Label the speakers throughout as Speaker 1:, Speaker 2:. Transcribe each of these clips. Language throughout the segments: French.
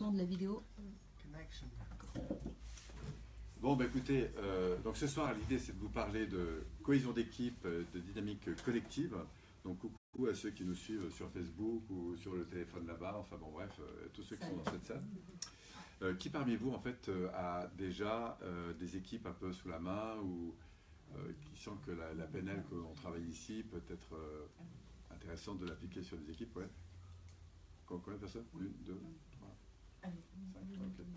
Speaker 1: son de la vidéo.
Speaker 2: Bon, bah écoutez, donc ce soir, l'idée c'est de vous parler de cohésion d'équipe, de dynamique collective. Donc coucou à ceux qui nous suivent sur Facebook ou sur le téléphone là-bas, enfin bon bref, tous ceux qui sont dans cette salle. Qui parmi vous en fait a déjà des équipes un peu sous la main ou qui sent que la PNL qu'on travaille ici peut être intéressante de l'appliquer sur des équipes, ouais. Combien de personnes? Une, deux, trois, cinq, ok.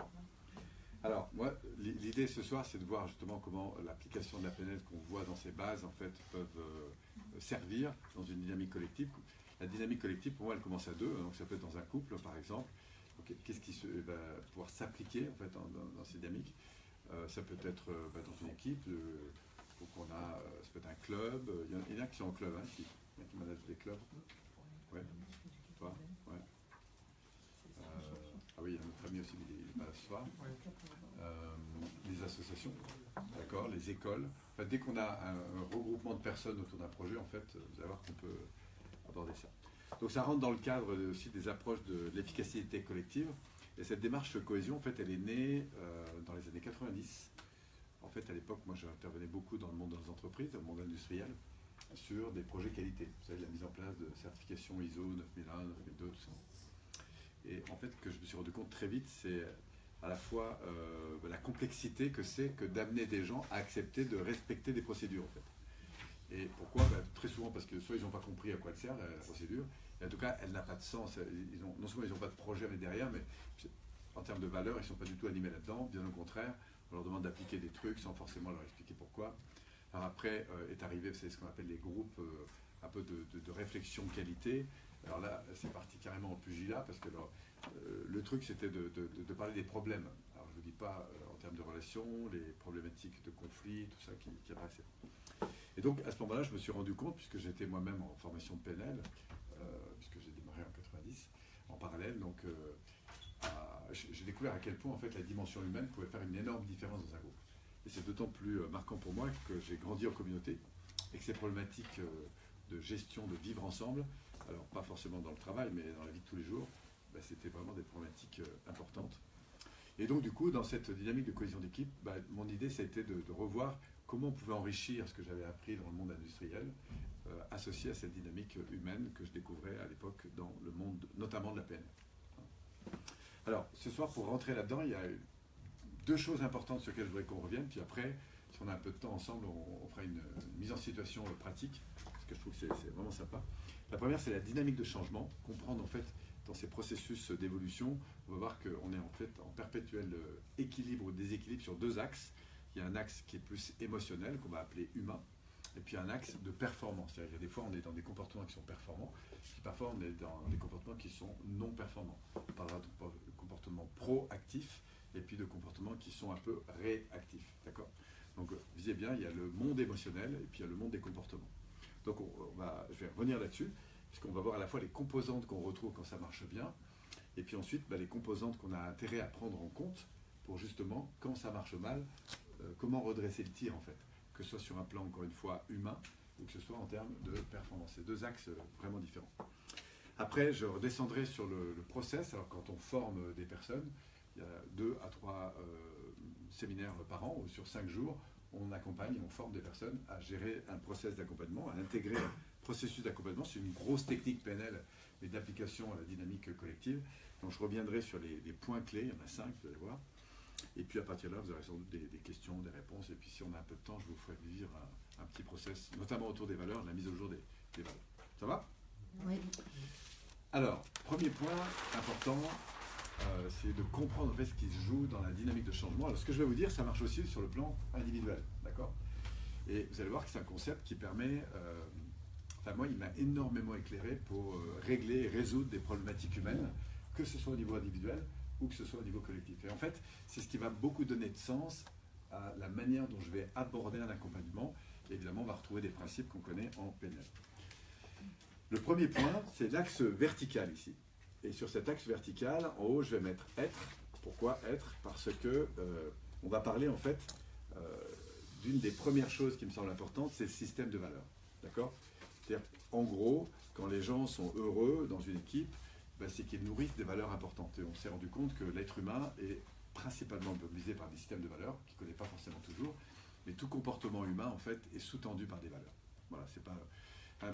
Speaker 2: Alors, moi, l'idée ce soir, c'est de voir justement comment l'application de la PNL qu'on voit dans ces bases, en fait, peuvent servir dans une dynamique collective. La dynamique collective, pour moi, elle commence à deux, donc ça peut être dans un couple, par exemple. Qu'est-ce qui va pouvoir s'appliquer, en fait, dans ces dynamiques? Ça peut être dans une équipe, ça peut être un club. Il y en a qui sont en club, hein, qui managent des clubs. Ouais. Toi, ouais. Ah oui, il y a notre ami aussi, il est pas là ce soir. Les associations, d'accord, les écoles. En fait, dès qu'on a un regroupement de personnes autour d'un projet, en fait, vous allez voir qu'on peut aborder ça. Donc ça rentre dans le cadre aussi des approches de l'efficacité collective. Et cette démarche de cohésion, en fait, elle est née dans les années 90. En fait, à l'époque, moi, j'intervenais beaucoup dans le monde des entreprises, dans le monde industriel, sur des projets qualité. Vous savez, la mise en place de certification ISO 9001, 9002, tout ça. Et en fait, que je me suis rendu compte très vite, c'est à la fois la complexité que c'est que d'amener des gens à accepter de respecter des procédures, en fait. Et pourquoi? Très souvent parce que soit ils n'ont pas compris à quoi elle sert, la procédure, et en tout cas, elle n'a pas de sens. Non seulement ils n'ont pas de projet à mettre derrière, mais en termes de valeur, ils ne sont pas du tout animés là-dedans. Bien au contraire, on leur demande d'appliquer des trucs sans forcément leur expliquer pourquoi. Alors après est arrivé, c'est ce qu'on appelle les groupes un peu de réflexion qualité. Alors là, c'est parti carrément en pugilat, parce que le truc, c'était de parler des problèmes. Alors je ne vous dis pas en termes de relations, les problématiques de conflit, tout ça qui apparaissait. Et donc, à ce moment-là, je me suis rendu compte, puisque j'étais moi-même en formation de PNL, puisque j'ai démarré en 90, en parallèle, donc j'ai découvert à quel point, en fait, la dimension humaine pouvait faire une énorme différence dans un groupe. Et c'est d'autant plus marquant pour moi que j'ai grandi en communauté, et que ces problématiques de gestion, de vivre ensemble, alors pas forcément dans le travail, mais dans la vie de tous les jours, c'était vraiment des problématiques importantes. Et donc du coup, dans cette dynamique de cohésion d'équipe, mon idée, ça a été de revoir comment on pouvait enrichir ce que j'avais appris dans le monde industriel, associé à cette dynamique humaine que je découvrais à l'époque dans le monde, notamment de la PNL. Alors, ce soir, pour rentrer là-dedans, il y a deux choses importantes sur lesquelles je voudrais qu'on revienne, puis après, si on a un peu de temps ensemble, on fera une mise en situation pratique, parce que je trouve que c'est vraiment sympa. La première, c'est la dynamique de changement, comprendre en fait dans ces processus d'évolution, on va voir qu'on est en fait en perpétuel équilibre ou déséquilibre sur deux axes. Il y a un axe qui est plus émotionnel, qu'on va appeler humain, et puis un axe de performance. C'est-à-dire qu'il y a des fois, on est dans des comportements qui sont performants, puis parfois, on est dans des comportements qui sont non performants. On parlera de comportements proactifs, et puis de comportements qui sont un peu réactifs. D'accord? Donc, vous voyez bien, il y a le monde émotionnel, et puis il y a le monde des comportements. Donc, je vais revenir là-dessus, puisqu'on va voir à la fois les composantes qu'on retrouve quand ça marche bien, et puis ensuite les composantes qu'on a intérêt à prendre en compte pour justement, quand ça marche mal, comment redresser le tir en fait, que ce soit sur un plan, encore une fois, humain, ou que ce soit en termes de performance. C'est deux axes vraiment différents. Après, je redescendrai sur le process. Alors, quand on forme des personnes, il y a 2 à 3 séminaires par an, ou sur 5 jours, on accompagne et on forme des personnes à gérer un process d'accompagnement, à intégrer un processus d'accompagnement. C'est une grosse technique PNL, mais d'application à la dynamique collective. Donc je reviendrai sur les points clés, il y en a 5, vous allez voir. Et puis à partir de là, vous aurez sans doute des questions, des réponses. Et puis si on a un peu de temps, je vous ferai vivre un petit process, notamment autour des valeurs, de la mise au jour des valeurs. Ça va?
Speaker 1: Oui.
Speaker 2: Alors, premier point important, c'est de comprendre en fait ce qui se joue dans la dynamique de changement. Alors ce que je vais vous dire, ça marche aussi sur le plan individuel, d'accord? Et vous allez voir que c'est un concept qui permet, enfin moi il m'a énormément éclairé pour régler et résoudre des problématiques humaines, que ce soit au niveau individuel ou que ce soit au niveau collectif. Et en fait, c'est ce qui va beaucoup donner de sens à la manière dont je vais aborder un accompagnement. Et évidemment, on va retrouver des principes qu'on connaît en PNL. Le premier point, c'est l'axe vertical ici. Et sur cet axe vertical, en haut, je vais mettre être. Pourquoi être? Parce que on va parler en fait d'une des premières choses qui me semble importante, c'est le système de valeurs. D'accord? C'est-à-dire, en gros, quand les gens sont heureux dans une équipe, ben, c'est qu'ils nourrissent des valeurs importantes. Et on s'est rendu compte que l'être humain est principalement mobilisé par des systèmes de valeurs qu'il ne connaît pas forcément toujours, mais tout comportement humain, en fait, est sous-tendu par des valeurs. Voilà, c'est pas...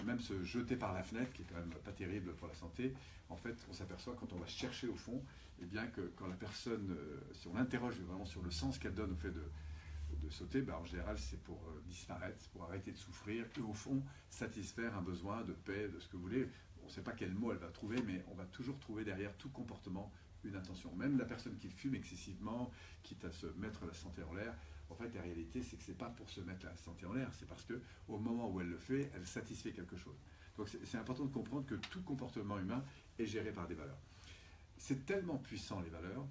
Speaker 2: Même se jeter par la fenêtre, qui est quand même pas terrible pour la santé, en fait, on s'aperçoit quand on va chercher au fond, eh bien que quand la personne, si on l'interroge vraiment sur le sens qu'elle donne au fait de sauter, ben en général c'est pour disparaître, pour arrêter de souffrir, et au fond satisfaire un besoin de paix, de ce que vous voulez. On ne sait pas quel mot elle va trouver, mais on va toujours trouver derrière tout comportement une intention. Même la personne qui fume excessivement, quitte à se mettre la santé en l'air, en fait la réalité c'est que c'est pas pour se mettre la santé en l'air, c'est parce que au moment où elle le fait, elle satisfait quelque chose. Donc c'est important de comprendre que tout comportement humain est géré par des valeurs. C'est tellement puissant les valeurs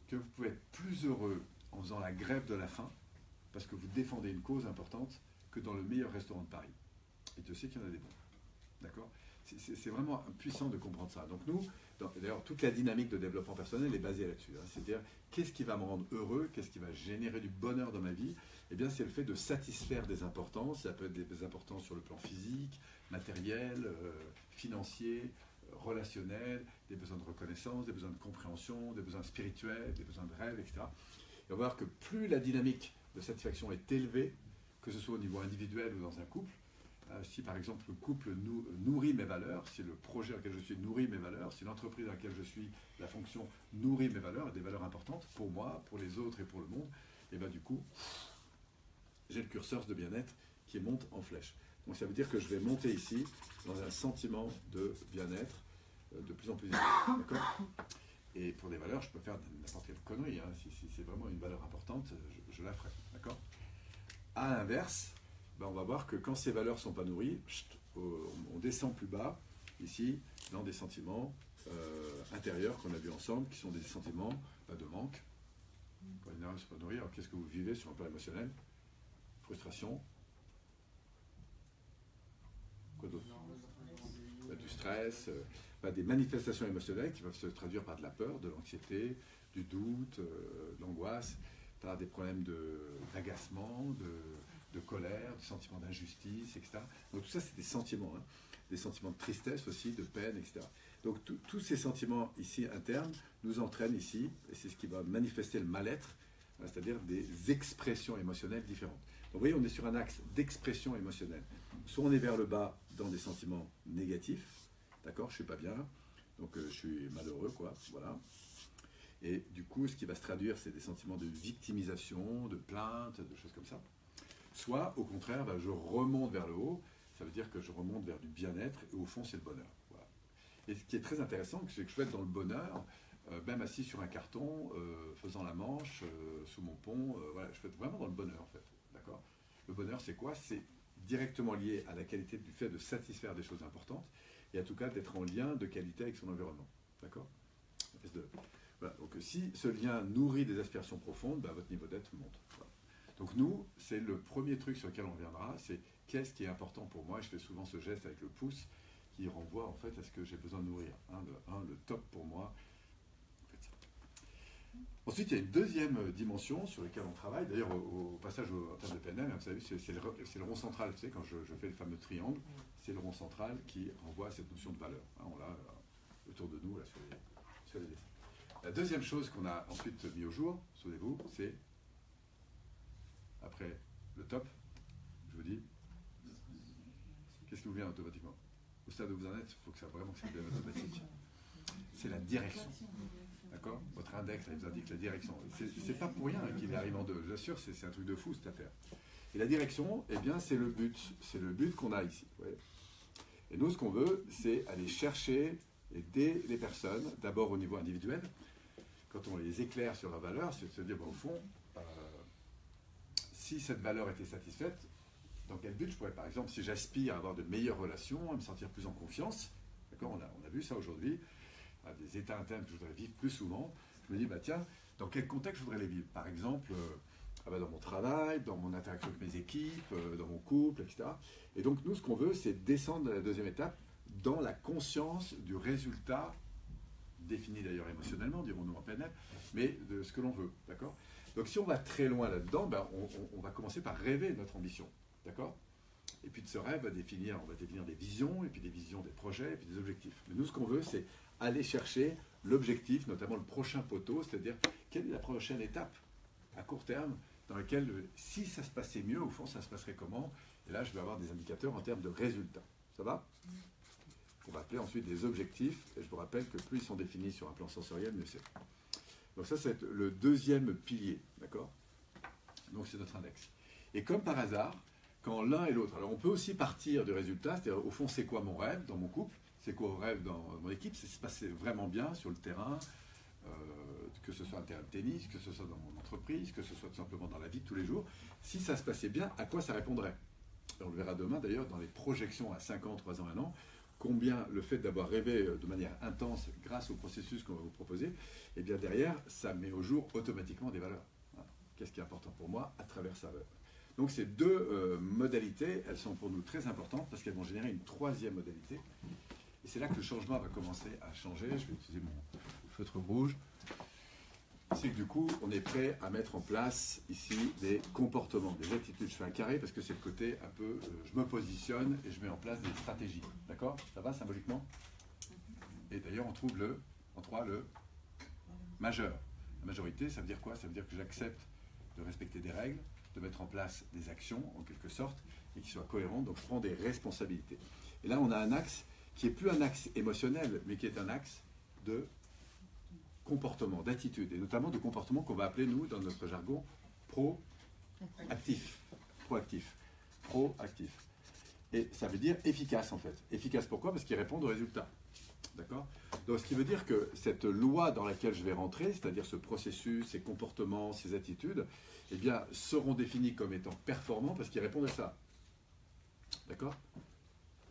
Speaker 2: que vous pouvez être plus heureux en faisant la grève de la faim parce que vous défendez une cause importante que dans le meilleur restaurant de Paris. Et Dieu sait qu'il y en a des bons. D'accord ? C'est vraiment puissant de comprendre ça. Donc nous, d'ailleurs, toute la dynamique de développement personnel est basée là-dessus. Hein. C'est-à-dire, qu'est-ce qui va me rendre heureux ? Qu'est-ce qui va générer du bonheur dans ma vie ? Eh bien, c'est le fait de satisfaire des importances. Ça peut être des importances sur le plan physique, matériel, financier, relationnel, des besoins de reconnaissance, des besoins de compréhension, des besoins spirituels, des besoins de rêve, etc. Et on va voir que plus la dynamique de satisfaction est élevée, que ce soit au niveau individuel ou dans un couple, si par exemple le couple nourrit mes valeurs, si le projet dans lequel je suis nourrit mes valeurs, si l'entreprise dans laquelle je suis, la fonction nourrit mes valeurs, des valeurs importantes pour moi, pour les autres et pour le monde, et bien du coup, j'ai le curseur de bien-être qui monte en flèche. Donc ça veut dire que je vais monter ici dans un sentiment de bien-être de plus en plus élevé. D'accord ? Et pour des valeurs, je peux faire n'importe quelle connerie. Hein. Si c'est vraiment une valeur importante, je la ferai. D'accord ? À l'inverse, ben on va voir que quand ces valeurs ne sont pas nourries, on descend plus bas, ici, dans des sentiments intérieurs qu'on a vus ensemble, qui sont des sentiments de manque. Quand les valeurs ne sont pas nourries, alors qu'est-ce que vous vivez sur un plan émotionnel ? Frustration. Quoi d'autre ? Du stress, des manifestations émotionnelles qui peuvent se traduire par de la peur, de l'anxiété, du doute, de l'angoisse, par des problèmes d'agacement, de colère, de sentiments d'injustice, etc. Donc tout ça, c'est des sentiments, hein. Des sentiments de tristesse aussi, de peine, etc. Donc tous ces sentiments ici internes nous entraînent ici, et c'est ce qui va manifester le mal-être, c'est-à-dire des expressions émotionnelles différentes. Donc vous voyez, on est sur un axe d'expression émotionnelle. Soit on est vers le bas dans des sentiments négatifs, d'accord, je suis pas bien, donc je suis malheureux, quoi, voilà. Et du coup, ce qui va se traduire, c'est des sentiments de victimisation, de plainte, de choses comme ça. Soit, au contraire, ben, je remonte vers le haut, ça veut dire que je remonte vers du bien-être, et au fond, c'est le bonheur. Voilà. Et ce qui est très intéressant, c'est que je peux être dans le bonheur, même assis sur un carton, faisant la manche, sous mon pont, voilà, je peux être vraiment dans le bonheur, en fait. D'accord ? Le bonheur, c'est quoi ? C'est directement lié à la qualité du fait de satisfaire des choses importantes, et à tout cas d'être en lien de qualité avec son environnement. D'accord ? Voilà. Donc si ce lien nourrit des aspirations profondes, ben, votre niveau d'être monte. Voilà. Donc nous, c'est le premier truc sur lequel on reviendra, c'est qu'est-ce qui est important pour moi. Je fais souvent ce geste avec le pouce qui renvoie en fait à ce que j'ai besoin de nourrir. Le top pour moi. En fait, ensuite, il y a une deuxième dimension sur laquelle on travaille. D'ailleurs, au passage en termes de PNL, vous savez, c'est le rond central. Vous savez, quand je fais le fameux triangle, c'est le rond central qui renvoie à cette notion de valeur. Hein, on l'a autour de nous là, sur les dessins. La deuxième chose qu'on a ensuite mis au jour, souvenez-vous, c'est, après le top, je vous dis, qu'est-ce qui vous vient automatiquement ? Au stade où vous en êtes, il faut que ça vraiment soit bien automatique. C'est la direction. D'accord ? Votre index, là, il vous indique la direction. C'est pas pour rien qu'il arrive en deux. Je vous assure, c'est un truc de fou cette affaire. Et la direction, eh bien, c'est le but. C'est le but qu'on a ici. Vous voyez ? Et nous, ce qu'on veut, c'est aller chercher, aider les personnes, d'abord au niveau individuel. Quand on les éclaire sur la valeur, c'est de se dire, bon, au fond, si cette valeur était satisfaite, dans quel but je pourrais, par exemple, si j'aspire à avoir de meilleures relations, à me sentir plus en confiance, d'accord, on a vu ça aujourd'hui, des états internes que je voudrais vivre plus souvent, je me dis, bah tiens, dans quel contexte je voudrais les vivre ? Par exemple, dans mon travail, dans mon interaction avec mes équipes, dans mon couple, etc. Et donc, nous, ce qu'on veut, c'est descendre à la deuxième étape dans la conscience du résultat, défini d'ailleurs émotionnellement, dirons-nous en PNL, mais de ce que l'on veut, d'accord ? Donc, si on va très loin là-dedans, ben, on va commencer par rêver notre ambition, d'accord ? Et puis de ce rêve, on va définir des visions, et puis des visions des projets, et puis des objectifs. Mais nous, ce qu'on veut, c'est aller chercher l'objectif, notamment le prochain poteau, c'est-à-dire quelle est la prochaine étape à court terme dans laquelle, si ça se passait mieux, au fond, ça se passerait comment? Et là, je vais avoir des indicateurs en termes de résultats. Ça va? On va appeler ensuite des objectifs, et je vous rappelle que plus ils sont définis sur un plan sensoriel, mieux c'est. Donc ça, c'est le deuxième pilier, d'accord? Donc c'est notre index. Et comme par hasard, quand l'un et l'autre, alors on peut aussi partir du résultat, c'est-à-dire au fond, c'est quoi mon rêve dans mon couple? C'est quoi mon rêve dans mon équipe? C'est se passer vraiment bien sur le terrain, que ce soit un terrain de tennis, que ce soit dans mon entreprise, que ce soit tout simplement dans la vie de tous les jours. Si ça se passait bien, à quoi ça répondrait? Et on le verra demain d'ailleurs dans les projections à 5 ans, 3 ans, 1 an, combien le fait d'avoir rêvé de manière intense grâce au processus qu'on va vous proposer, et bien derrière, ça met au jour automatiquement des valeurs. Qu'est-ce qui est important pour moi à travers ça? Donc ces deux modalités, elles sont pour nous très importantes parce qu'elles vont générer une troisième modalité. Et c'est là que le changement va commencer à changer. Je vais utiliser mon feutre rouge. C'est que du coup, on est prêt à mettre en place ici des comportements, des attitudes. Je fais un carré parce que c'est le côté un peu, je me positionne et je mets en place des stratégies. D'accord? Ça va symboliquement? Et d'ailleurs, on trouve en 3 le majeur. La majorité, ça veut dire quoi? Ça veut dire que j'accepte de respecter des règles, de mettre en place des actions, en quelque sorte, et qui soient cohérentes. Donc, je prends des responsabilités. Et là, on a un axe qui n'est plus un axe émotionnel, mais qui est un axe de comportement, d'attitude, et notamment de comportement qu'on va appeler, nous, dans notre jargon, proactif. Proactif. Proactif. Et ça veut dire efficace, en fait. Efficace, pourquoi? Parce qu'il répond aux résultats. D'accord? Donc, ce qui veut dire que cette loi dans laquelle je vais rentrer, c'est-à-dire ce processus, ces comportements, ces attitudes, eh bien, seront définis comme étant performants parce qu'ils répondent à ça. D'accord?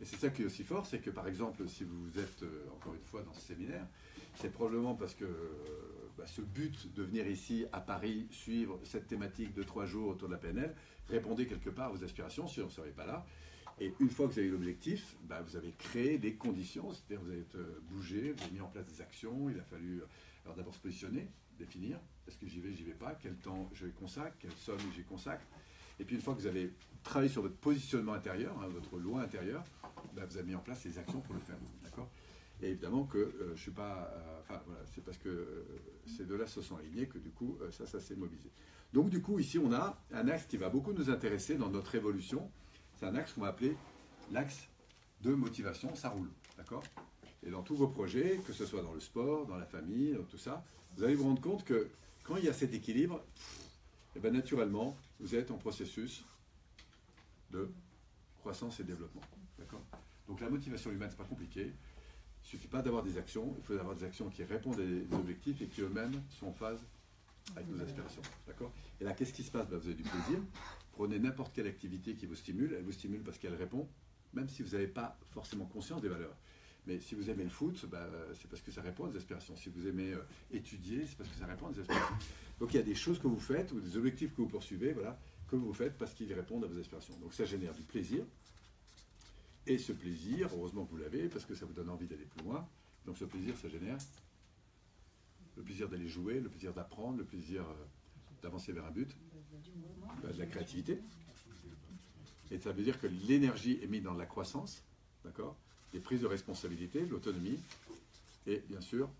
Speaker 2: Et c'est ça qui est aussi fort, c'est que, par exemple, si vous êtes, encore une fois, dans ce séminaire, c'est probablement parce que ce but de venir ici, à Paris, suivre cette thématique de 3 jours autour de la PNL, répondez quelque part à vos aspirations, sinon on ne serait pas là. Et une fois que vous avez l'objectif, vous avez créé des conditions, c'est-à-dire vous avez bougé, vous avez mis en place des actions, il a fallu alors d'abord se positionner, définir, est-ce que j'y vais pas, quel temps je consacre, quelle somme j'y consacre. Et puis une fois que vous avez travaillé sur votre positionnement intérieur, votre loi intérieure, vous avez mis en place les actions pour le faire. D'accord? Et évidemment que je ne suis pas... voilà, c'est parce que ces deux-là se sont alignés que du coup, ça s'est mobilisé. Donc du coup, ici, on a un axe qui va beaucoup nous intéresser dans notre évolution. C'est un axe qu'on va appeler l'axe de motivation, ça roule, d'accord? Et dans tous vos projets, que ce soit dans le sport, dans la famille, dans tout ça, vous allez vous rendre compte que quand il y a cet équilibre, naturellement, vous êtes en processus de croissance et développement, d'accord? Donc la motivation humaine, c'est pas compliqué. Il ne suffit pas d'avoir des actions, il faut avoir des actions qui répondent à des objectifs et qui eux-mêmes sont en phase avec nos aspirations, d'accord? Et là, qu'est-ce qui se passe? Vous avez du plaisir. Prenez n'importe quelle activité qui vous stimule, elle vous stimule parce qu'elle répond, même si vous n'avez pas forcément conscience des valeurs. Mais si vous aimez le foot, c'est parce que ça répond à des aspirations. Si vous aimez étudier, c'est parce que ça répond à des aspirations. Donc il y a des choses que vous faites, ou des objectifs que vous poursuivez, voilà, que vous faites parce qu'ils répondent à vos aspirations. Donc ça génère du plaisir. Et ce plaisir, heureusement que vous l'avez, parce que ça vous donne envie d'aller plus loin. Donc ce plaisir, ça génère le plaisir d'aller jouer, le plaisir d'apprendre, le plaisir d'avancer vers un but, de la créativité. Et ça veut dire que l'énergie est mise dans la croissance, d'accord, des prises de responsabilité, de l'autonomie, et bien sûr,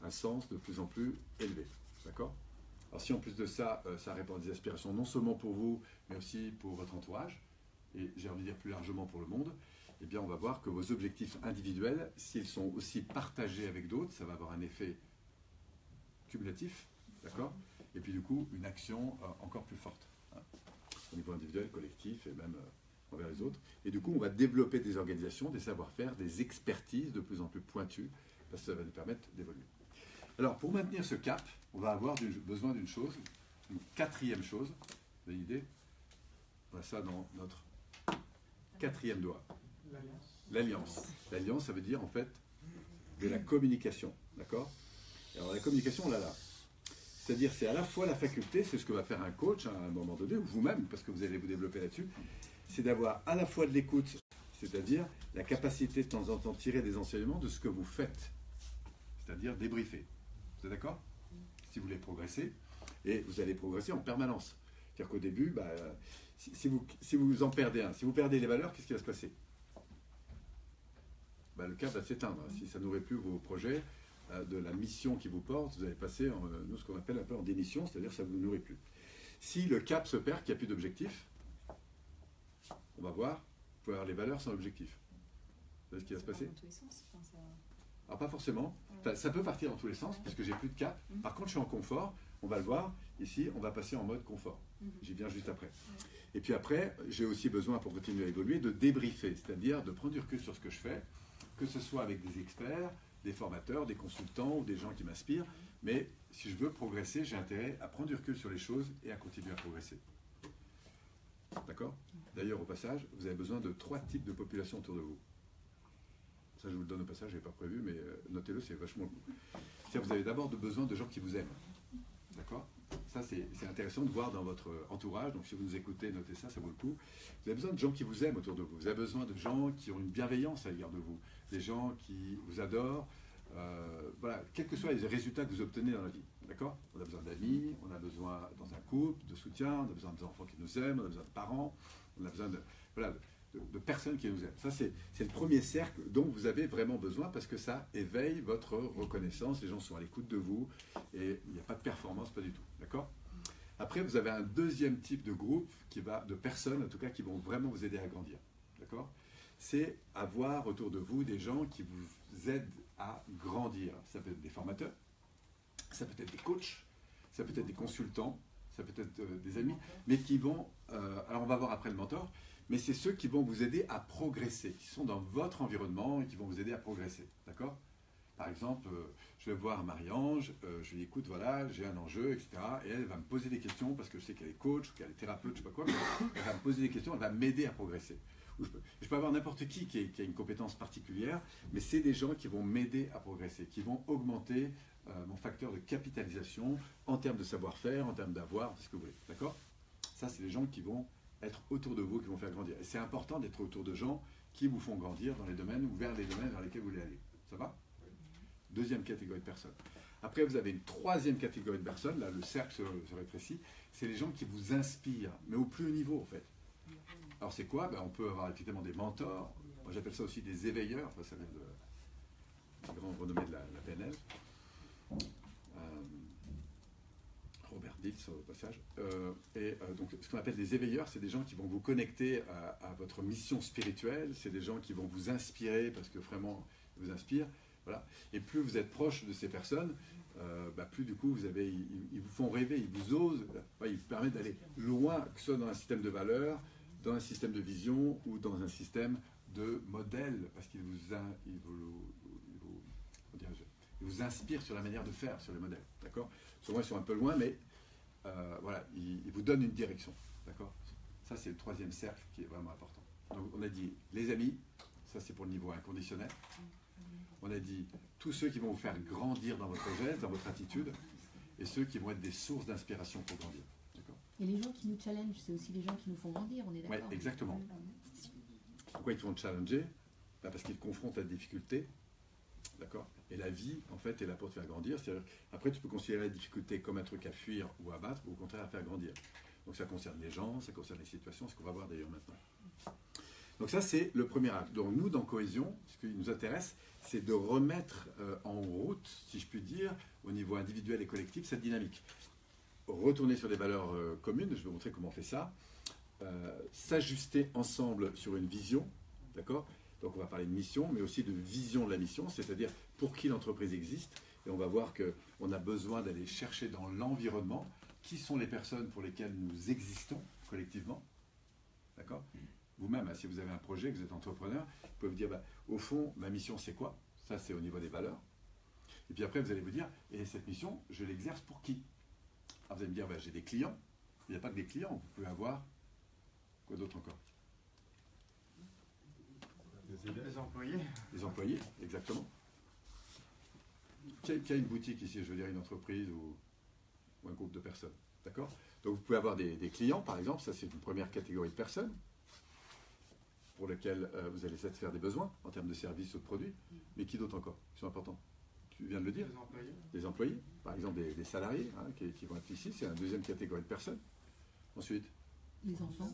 Speaker 2: un sens de plus en plus élevé, d'accord? Alors si en plus de ça, ça répond à des aspirations non seulement pour vous, mais aussi pour votre entourage, et j'ai envie de dire plus largement pour le monde, eh bien on va voir que vos objectifs individuels, s'ils sont aussi partagés avec d'autres, ça va avoir un effet cumulatif, d'accord? Et puis du coup, une action encore plus forte, hein, au niveau individuel, collectif et même envers les autres. Et du coup, on va développer des organisations, des savoir-faire, des expertises de plus en plus pointues, parce que ça va nous permettre d'évoluer. Alors, pour maintenir ce cap, on va avoir besoin d'une chose, une quatrième chose. Vous avez l'idée? On a ça dans notre quatrième doigt. L'alliance. L'alliance, ça veut dire en fait de la communication, d'accord? Alors la communication, on l'a là. C'est-à-dire, c'est à la fois la faculté, c'est ce que va faire un coach à un moment donné, ou vous-même, parce que vous allez vous développer là-dessus, c'est d'avoir à la fois de l'écoute, c'est-à-dire la capacité de temps en temps de tirer des enseignements de ce que vous faites, c'est-à-dire débriefer. Vous êtes d'accord? Si vous voulez progresser, et vous allez progresser en permanence. C'est-à-dire qu'au début, si vous en perdez un, si vous perdez les valeurs, qu'est-ce qui va se passer? le cap va s'éteindre. Si ça ne nourrit plus vos projets, de la mission qui vous porte, vous allez passer en, nous, ce qu'on appelle un peu en démission, c'est-à-dire que ça ne vous nourrit plus. Si le cap se perd, qu'il n'y a plus d'objectif, on va voir, vous pouvez avoir les valeurs sans objectif. Vous voyez ce qui va se passer?
Speaker 1: Dans tous les sens, enfin, ça...
Speaker 2: Alors pas forcément, enfin, ça peut partir dans tous les sens, puisque j'ai plus de cap. Par contre, je suis en confort, on va le voir, ici, on va passer en mode confort. J'y viens juste après. Et puis après, j'ai aussi besoin, pour continuer à évoluer, de débriefer, c'est-à-dire de prendre du recul sur ce que je fais, que ce soit avec des experts, des formateurs, des consultants ou des gens qui m'inspirent. Mais si je veux progresser, j'ai intérêt à prendre du recul sur les choses et à continuer à progresser. D'accord? D'ailleurs, au passage, vous avez besoin de 3 types de population autour de vous. Ça, je vous le donne au passage, je n'ai pas prévu, mais notez-le, c'est vachement cool. C'est-à-dire, vous avez d'abord besoin de gens qui vous aiment. D'accord? Ça, c'est intéressant de voir dans votre entourage. Donc, si vous nous écoutez, notez ça, ça vaut le coup. Vous avez besoin de gens qui vous aiment autour de vous. Vous avez besoin de gens qui ont une bienveillance à l'égard de vous. Des gens qui vous adorent. Voilà, quels que soient les résultats que vous obtenez dans la vie. D'accord? On a besoin d'amis, on a besoin, dans un couple, de soutien, on a besoin d'enfants qui nous aiment, on a besoin de parents, on a besoin de, voilà, de personnes qui nous aiment. Ça, c'est le premier cercle dont vous avez vraiment besoin parce que ça éveille votre reconnaissance. Les gens sont à l'écoute de vous et il n'y a pas de performance, pas du tout. D'accord? Après, vous avez un deuxième type de groupe de personnes, en tout cas, qui vont vraiment vous aider à grandir. D'accord? C'est avoir autour de vous des gens qui vous aident à grandir. Ça peut être des formateurs, ça peut être des coachs, ça peut être des consultants, ça peut être des amis, mais qui vont... alors, on va voir après le mentor, mais c'est ceux qui vont vous aider à progresser, qui sont dans votre environnement et qui vont vous aider à progresser. D'accord? Par exemple, je vais voir Marie-Ange, je lui dis, écoute, voilà, j'ai un enjeu, etc. Et elle va me poser des questions parce que je sais qu'elle est coach, qu'elle est thérapeute, je ne sais pas quoi, mais elle va me poser des questions, elle va m'aider à progresser. Je peux avoir n'importe qui a une compétence particulière, mais c'est des gens qui vont m'aider à progresser, qui vont augmenter mon facteur de capitalisation en termes de savoir-faire, en termes d'avoir, ce que vous voulez. D'accord? Ça, c'est des gens qui vont être autour de vous, qui vont faire grandir. Et c'est important d'être autour de gens qui vous font grandir dans les domaines ou vers les domaines vers lesquels vous voulez aller. Ça va? Deuxième catégorie de personnes. Après, vous avez une troisième catégorie de personnes, là, le cercle se rétrécit, c'est les gens qui vous inspirent, mais au plus haut niveau, en fait. Alors, c'est quoi? On peut avoir effectivement des mentors, moi j'appelle ça aussi des éveilleurs, enfin, ça vient de la grande renommée de la PNL. Robert Dilts au passage. Donc, ce qu'on appelle des éveilleurs, c'est des gens qui vont vous connecter à votre mission spirituelle, c'est des gens qui vont vous inspirer parce que vraiment, ils vous inspirent. Voilà. Et plus vous êtes proche de ces personnes, plus du coup, ils vous font rêver, ils vous osent, ils vous permettent d'aller loin, que ce soit dans un système de valeurs, dans un système de vision ou dans un système de modèle, parce qu'ils vous inspirent sur la manière de faire, sur les modèles. D'accord? Souvent, ils sont un peu loin, mais voilà, ils vous donnent une direction. D'accord? Ça, c'est le troisième cercle qui est vraiment important. Donc, on a dit les amis, ça c'est pour le niveau inconditionnel. On a dit tous ceux qui vont vous faire grandir dans votre geste, dans votre attitude, et ceux qui vont être des sources d'inspiration pour grandir.
Speaker 3: Et les gens qui nous challengent, c'est aussi les gens qui nous font grandir, on est d'accord?
Speaker 2: Oui, exactement. Pourquoi ils te font challenger? Parce qu'ils te confrontent à des difficultés. D'accord? Et la vie, en fait, est là pour te faire grandir. Après, tu peux considérer la difficulté comme un truc à fuir ou à battre, ou au contraire à faire grandir. Donc ça concerne les gens, ça concerne les situations, ce qu'on va voir d'ailleurs maintenant. Donc ça, c'est le premier acte. Donc nous, dans Cohésion, ce qui nous intéresse, c'est de remettre en route, si je puis dire, au niveau individuel et collectif, cette dynamique. Retourner sur des valeurs communes, je vais vous montrer comment on fait ça. S'ajuster ensemble sur une vision, d'accord? Donc on va parler de mission, mais aussi de vision de la mission, c'est-à-dire pour qui l'entreprise existe. Et on va voir qu'on a besoin d'aller chercher dans l'environnement qui sont les personnes pour lesquelles nous existons collectivement. D'accord? Vous-même, si vous avez un projet, que vous êtes entrepreneur, vous pouvez vous dire, au fond, ma mission c'est quoi? Ça c'est au niveau des valeurs. Et puis après vous allez vous dire, et cette mission, je l'exerce pour qui? Alors vous allez me dire, j'ai des clients. Il n'y a pas que des clients, vous pouvez avoir quoi d'autre encore?
Speaker 4: Les employés.
Speaker 2: Les employés, exactement. Qui a une boutique ici, je veux dire une entreprise ou un groupe de personnes. D'accord? Donc vous pouvez avoir des clients, par exemple, ça c'est une première catégorie de personnes pour lesquelles vous allez satisfaire des besoins en termes de services ou de produits. Mais qui d'autre encore qui sont importants? Tu viens de le dire.
Speaker 4: Les employés.
Speaker 2: Des employés, par exemple des salariés qui vont être ici, c'est une deuxième catégorie de personnes. Ensuite,
Speaker 3: les enfants.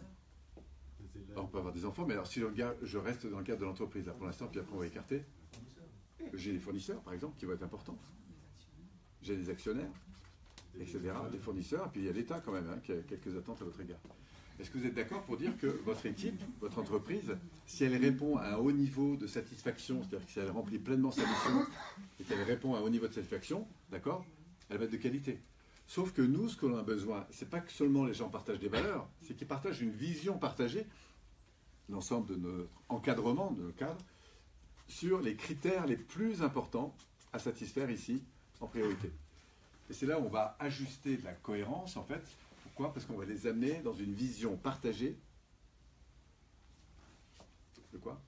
Speaker 2: Alors, on peut avoir des enfants, mais alors si je reste dans le cadre de l'entreprise, là pour l'instant, puis après on va écarter, j'ai des fournisseurs, par exemple, qui vont être importants. J'ai des actionnaires, etc., des fournisseurs, et puis il y a l'État quand même, hein, qui a quelques attentes à votre égard. Est-ce que vous êtes d'accord pour dire que votre équipe, votre entreprise, si elle répond à un haut niveau de satisfaction, c'est-à-dire que si elle remplit pleinement sa mission et qu'elle répond à un haut niveau de satisfaction, d'accord, elle va être de qualité. Sauf que nous, ce que l'on a besoin, c'est pas que seulement les gens partagent des valeurs, c'est qu'ils partagent une vision partagée, l'ensemble de notre encadrement, de nos cadres, sur les critères les plus importants à satisfaire ici, en priorité. Et c'est là où on va ajuster de la cohérence, en fait. Pourquoi? Parce qu'on va les amener dans une vision partagée. De quoi?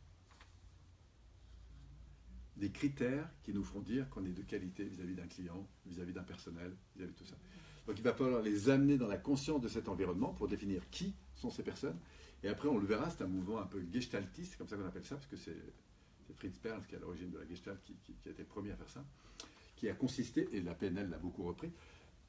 Speaker 2: Des critères qui nous feront dire qu'on est de qualité vis-à-vis d'un client, vis-à-vis d'un personnel, vis-à-vis de tout ça. Donc il va falloir les amener dans la conscience de cet environnement pour définir qui sont ces personnes. Et après, on le verra, c'est un mouvement un peu gestaltiste, c'est comme ça qu'on appelle ça, parce que c'est Fritz Perls qui est à l'origine de la Gestalt, qui a été le premier à faire ça, qui a consisté, et la PNL l'a beaucoup repris,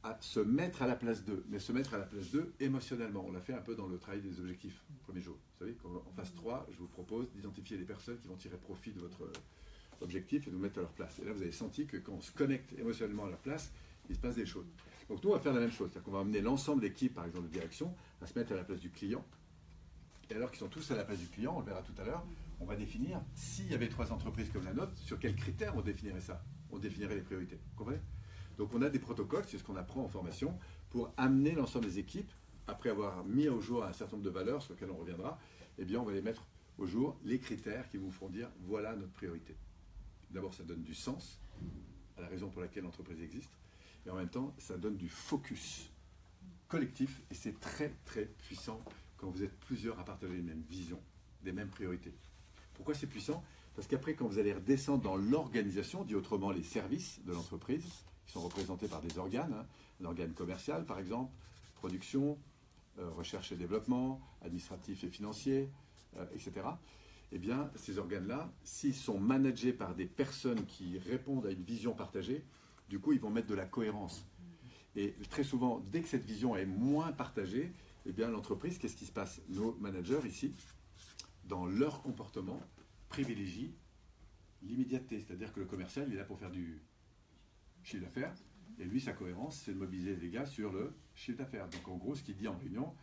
Speaker 2: à se mettre à la place d'eux, mais se mettre à la place d'eux émotionnellement. On l'a fait un peu dans le travail des objectifs, premier jour. Vous savez, en phase 3, je vous propose d'identifier les personnes qui vont tirer profit de votre objectif et de vous mettre à leur place. Et là, vous avez senti que quand on se connecte émotionnellement à leur place, il se passe des choses. Donc nous, on va faire la même chose, c'est-à-dire qu'on va amener l'ensemble de l'équipe, par exemple de direction, à se mettre à la place du client. Et alors qu'ils sont tous à la place du client, on le verra tout à l'heure, on va définir, s'il y avait 3 entreprises comme la nôtre, sur quels critères on définirait ça? On définirait les priorités. Vous comprenez? Donc on a des protocoles, c'est ce qu'on apprend en formation, pour amener l'ensemble des équipes, après avoir mis au jour un certain nombre de valeurs sur lesquelles on reviendra, eh bien on va les mettre au jour, les critères qui vous feront dire, voilà notre priorité. D'abord, ça donne du sens à la raison pour laquelle l'entreprise existe, et en même temps, ça donne du focus collectif, et c'est très très puissant quand vous êtes plusieurs à partager les mêmes visions, les mêmes priorités. Pourquoi c'est puissant? Parce qu'après, quand vous allez redescendre dans l'organisation, dit autrement les services de l'entreprise, qui sont représentés par des organes, hein, un organe commercial par exemple, production, recherche et développement, administratif et financier, etc. Eh bien, ces organes-là, s'ils sont managés par des personnes qui répondent à une vision partagée, du coup, ils vont mettre de la cohérence. Et très souvent, dès que cette vision est moins partagée, eh bien, l'entreprise, qu'est-ce qui se passe? Nos managers ici, dans leur comportement, privilégient l'immédiateté. C'est-à-dire que le commercial, il est là pour faire du chiffre d'affaires, et lui, sa cohérence, c'est de mobiliser les gars sur le chiffre d'affaires. Donc, en gros, ce qu'il dit en réunion,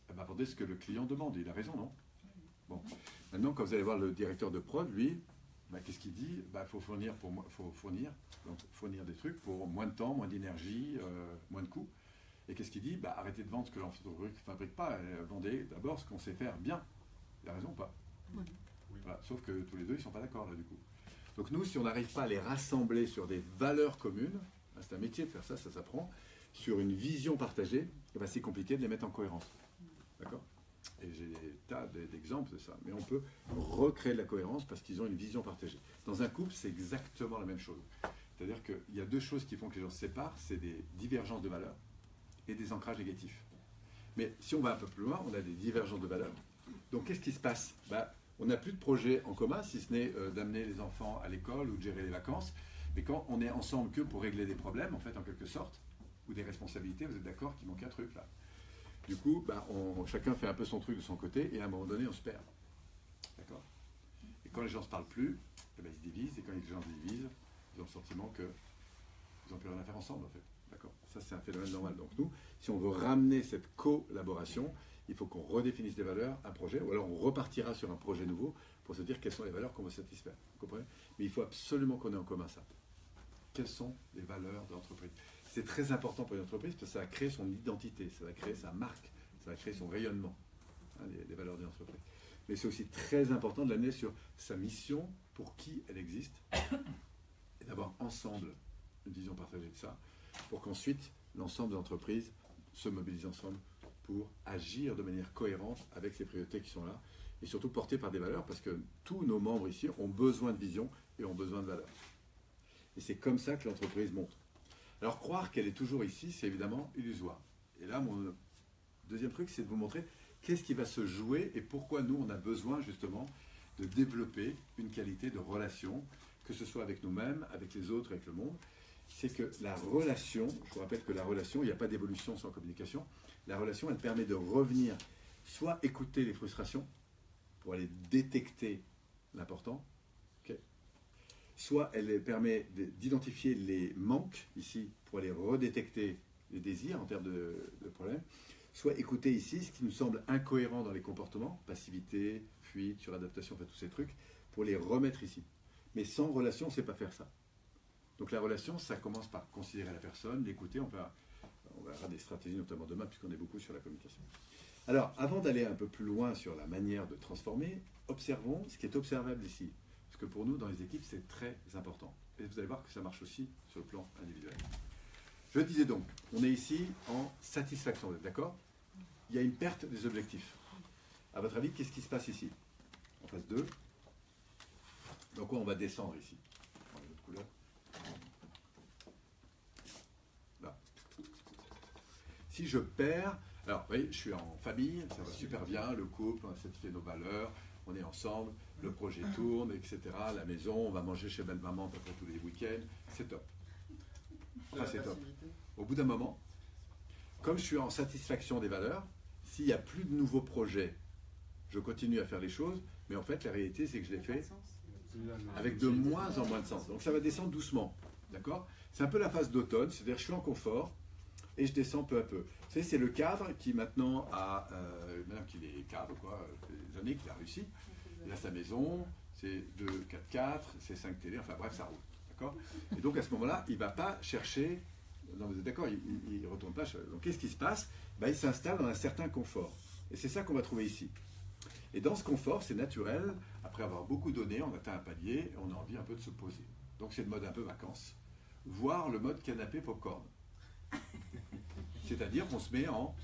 Speaker 2: eh ben, attendez ce que le client demande. Il a raison, non? Bon. Maintenant, quand vous allez voir le directeur de prod, lui, bah, qu'est-ce qu'il dit? Bah, faut fournir des trucs pour moins de temps, moins d'énergie, moins de coûts. Et qu'est-ce qu'il dit? Bah, arrêtez de vendre ce que l'entreprise ne fabrique pas, vendez d'abord ce qu'on sait faire bien. Il a raison ou pas? Oui. Voilà. Sauf que tous les deux, ils ne sont pas d'accord là du coup. Donc nous, si on n'arrive pas à les rassembler sur des valeurs communes, hein, c'est un métier de faire ça, ça s'apprend, sur une vision partagée, eh ben, c'est compliqué de les mettre en cohérence. D'accord? Et j'ai des tas d'exemples de ça. Mais on peut recréer de la cohérence parce qu'ils ont une vision partagée. Dans un couple, c'est exactement la même chose. C'est-à-dire qu'il y a 2 choses qui font que les gens se séparent, c'est des divergences de valeurs et des ancrages négatifs. Mais si on va un peu plus loin, on a des divergences de valeurs. Donc qu'est-ce qui se passe? Bah, on n'a plus de projet en commun, si ce n'est d'amener les enfants à l'école ou de gérer les vacances. Mais quand on est ensemble que pour régler des problèmes, en fait, en quelque sorte, ou des responsabilités, vous êtes d'accord qu'il manque un truc là. Du coup, bah, chacun fait un peu son truc de son côté, et à un moment donné, on se perd. D'accord? Et quand les gens ne se parlent plus, eh ben, ils se divisent, et quand les gens se divisent, ils ont le sentiment qu'ils n'ont plus rien à faire ensemble, en fait. D'accord? Ça, c'est un phénomène normal. Donc nous, si on veut ramener cette collaboration, il faut qu'on redéfinisse des valeurs, un projet, ou alors on repartira sur un projet nouveau pour se dire quelles sont les valeurs qu'on veut satisfaire. Vous comprenez? Mais il faut absolument qu'on ait en commun ça. Quelles sont les valeurs de l'entreprise? C'est très important pour une entreprise parce que ça va créer son identité, ça va créer sa marque, ça va créer son rayonnement, hein, les valeurs d'une entreprise. Mais c'est aussi très important de l'amener sur sa mission, pour qui elle existe, et d'avoir ensemble une vision partagée de ça, pour qu'ensuite l'ensemble de l'entreprise se mobilise ensemble pour agir de manière cohérente avec ces priorités qui sont là, et surtout portées par des valeurs, parce que tous nos membres ici ont besoin de vision et ont besoin de valeurs. Et c'est comme ça que l'entreprise monte. Alors croire qu'elle est toujours ici, c'est évidemment illusoire. Et là, mon deuxième truc, c'est de vous montrer qu'est-ce qui va se jouer et pourquoi nous, on a besoin justement de développer une qualité de relation, que ce soit avec nous-mêmes, avec les autres, avec le monde. C'est que la relation, je vous rappelle que la relation, il n'y a pas d'évolution sans communication, la relation, elle permet de revenir soit écouter les frustrations pour aller détecter l'important, okay. Soit elle permet d'identifier les manques ici pour aller redétecter les désirs en termes de problèmes, soit écouter ici ce qui nous semble incohérent dans les comportements, passivité, fuite, suradaptation, enfin tous ces trucs, pour les remettre ici. Mais sans relation, on ne sait pas faire ça. Donc la relation, ça commence par considérer la personne, l'écouter, on verra des stratégies notamment demain puisqu'on est beaucoup sur la communication. Alors, avant d'aller un peu plus loin sur la manière de transformer, observons ce qui est observable ici. Parce que pour nous, dans les équipes, c'est très important. Et vous allez voir que ça marche aussi sur le plan individuel. Je disais donc, on est ici en satisfaction, vous êtes d'accord? Il y a une perte des objectifs. À votre avis, qu'est-ce qui se passe ici? En phase 2. Donc on va descendre ici. On va l'autre couleur. Là. Si je perds... Alors, vous voyez, je suis en famille, ça va super bien, le couple, on a satisfait nos valeurs, on est ensemble, le projet tourne, etc. La maison, on va manger chez belle-maman à peu près tous les week-ends, c'est top. Enfin, c'est top. Au bout d'un moment, comme je suis en satisfaction des valeurs, s'il n'y a plus de nouveaux projets, je continue à faire les choses, mais en fait, la réalité, c'est que je les fais avec de moins en moins de sens. Donc, ça va descendre doucement, d'accord? C'est un peu la phase d'automne, c'est-à-dire que je suis en confort, et je descends peu à peu. Vous savez, c'est le cadre qui maintenant a, maintenant qu'il est cadre, quoi, des années qu'il a réussi. Il a sa maison, c'est 2, 4, 4, c'est 5 télé, enfin bref, ça roule. D'accord? Et donc à ce moment-là, il ne va pas chercher, non, vous êtes d'accord, il ne retourne pas. Donc qu'est-ce qui se passe? Ben, il s'installe dans un certain confort. Et c'est ça qu'on va trouver ici. Et dans ce confort, c'est naturel, après avoir beaucoup donné, on atteint un palier, et on a envie un peu de se poser. Donc c'est le mode un peu vacances, voire le mode canapé popcorn. C'est-à-dire qu'on se met en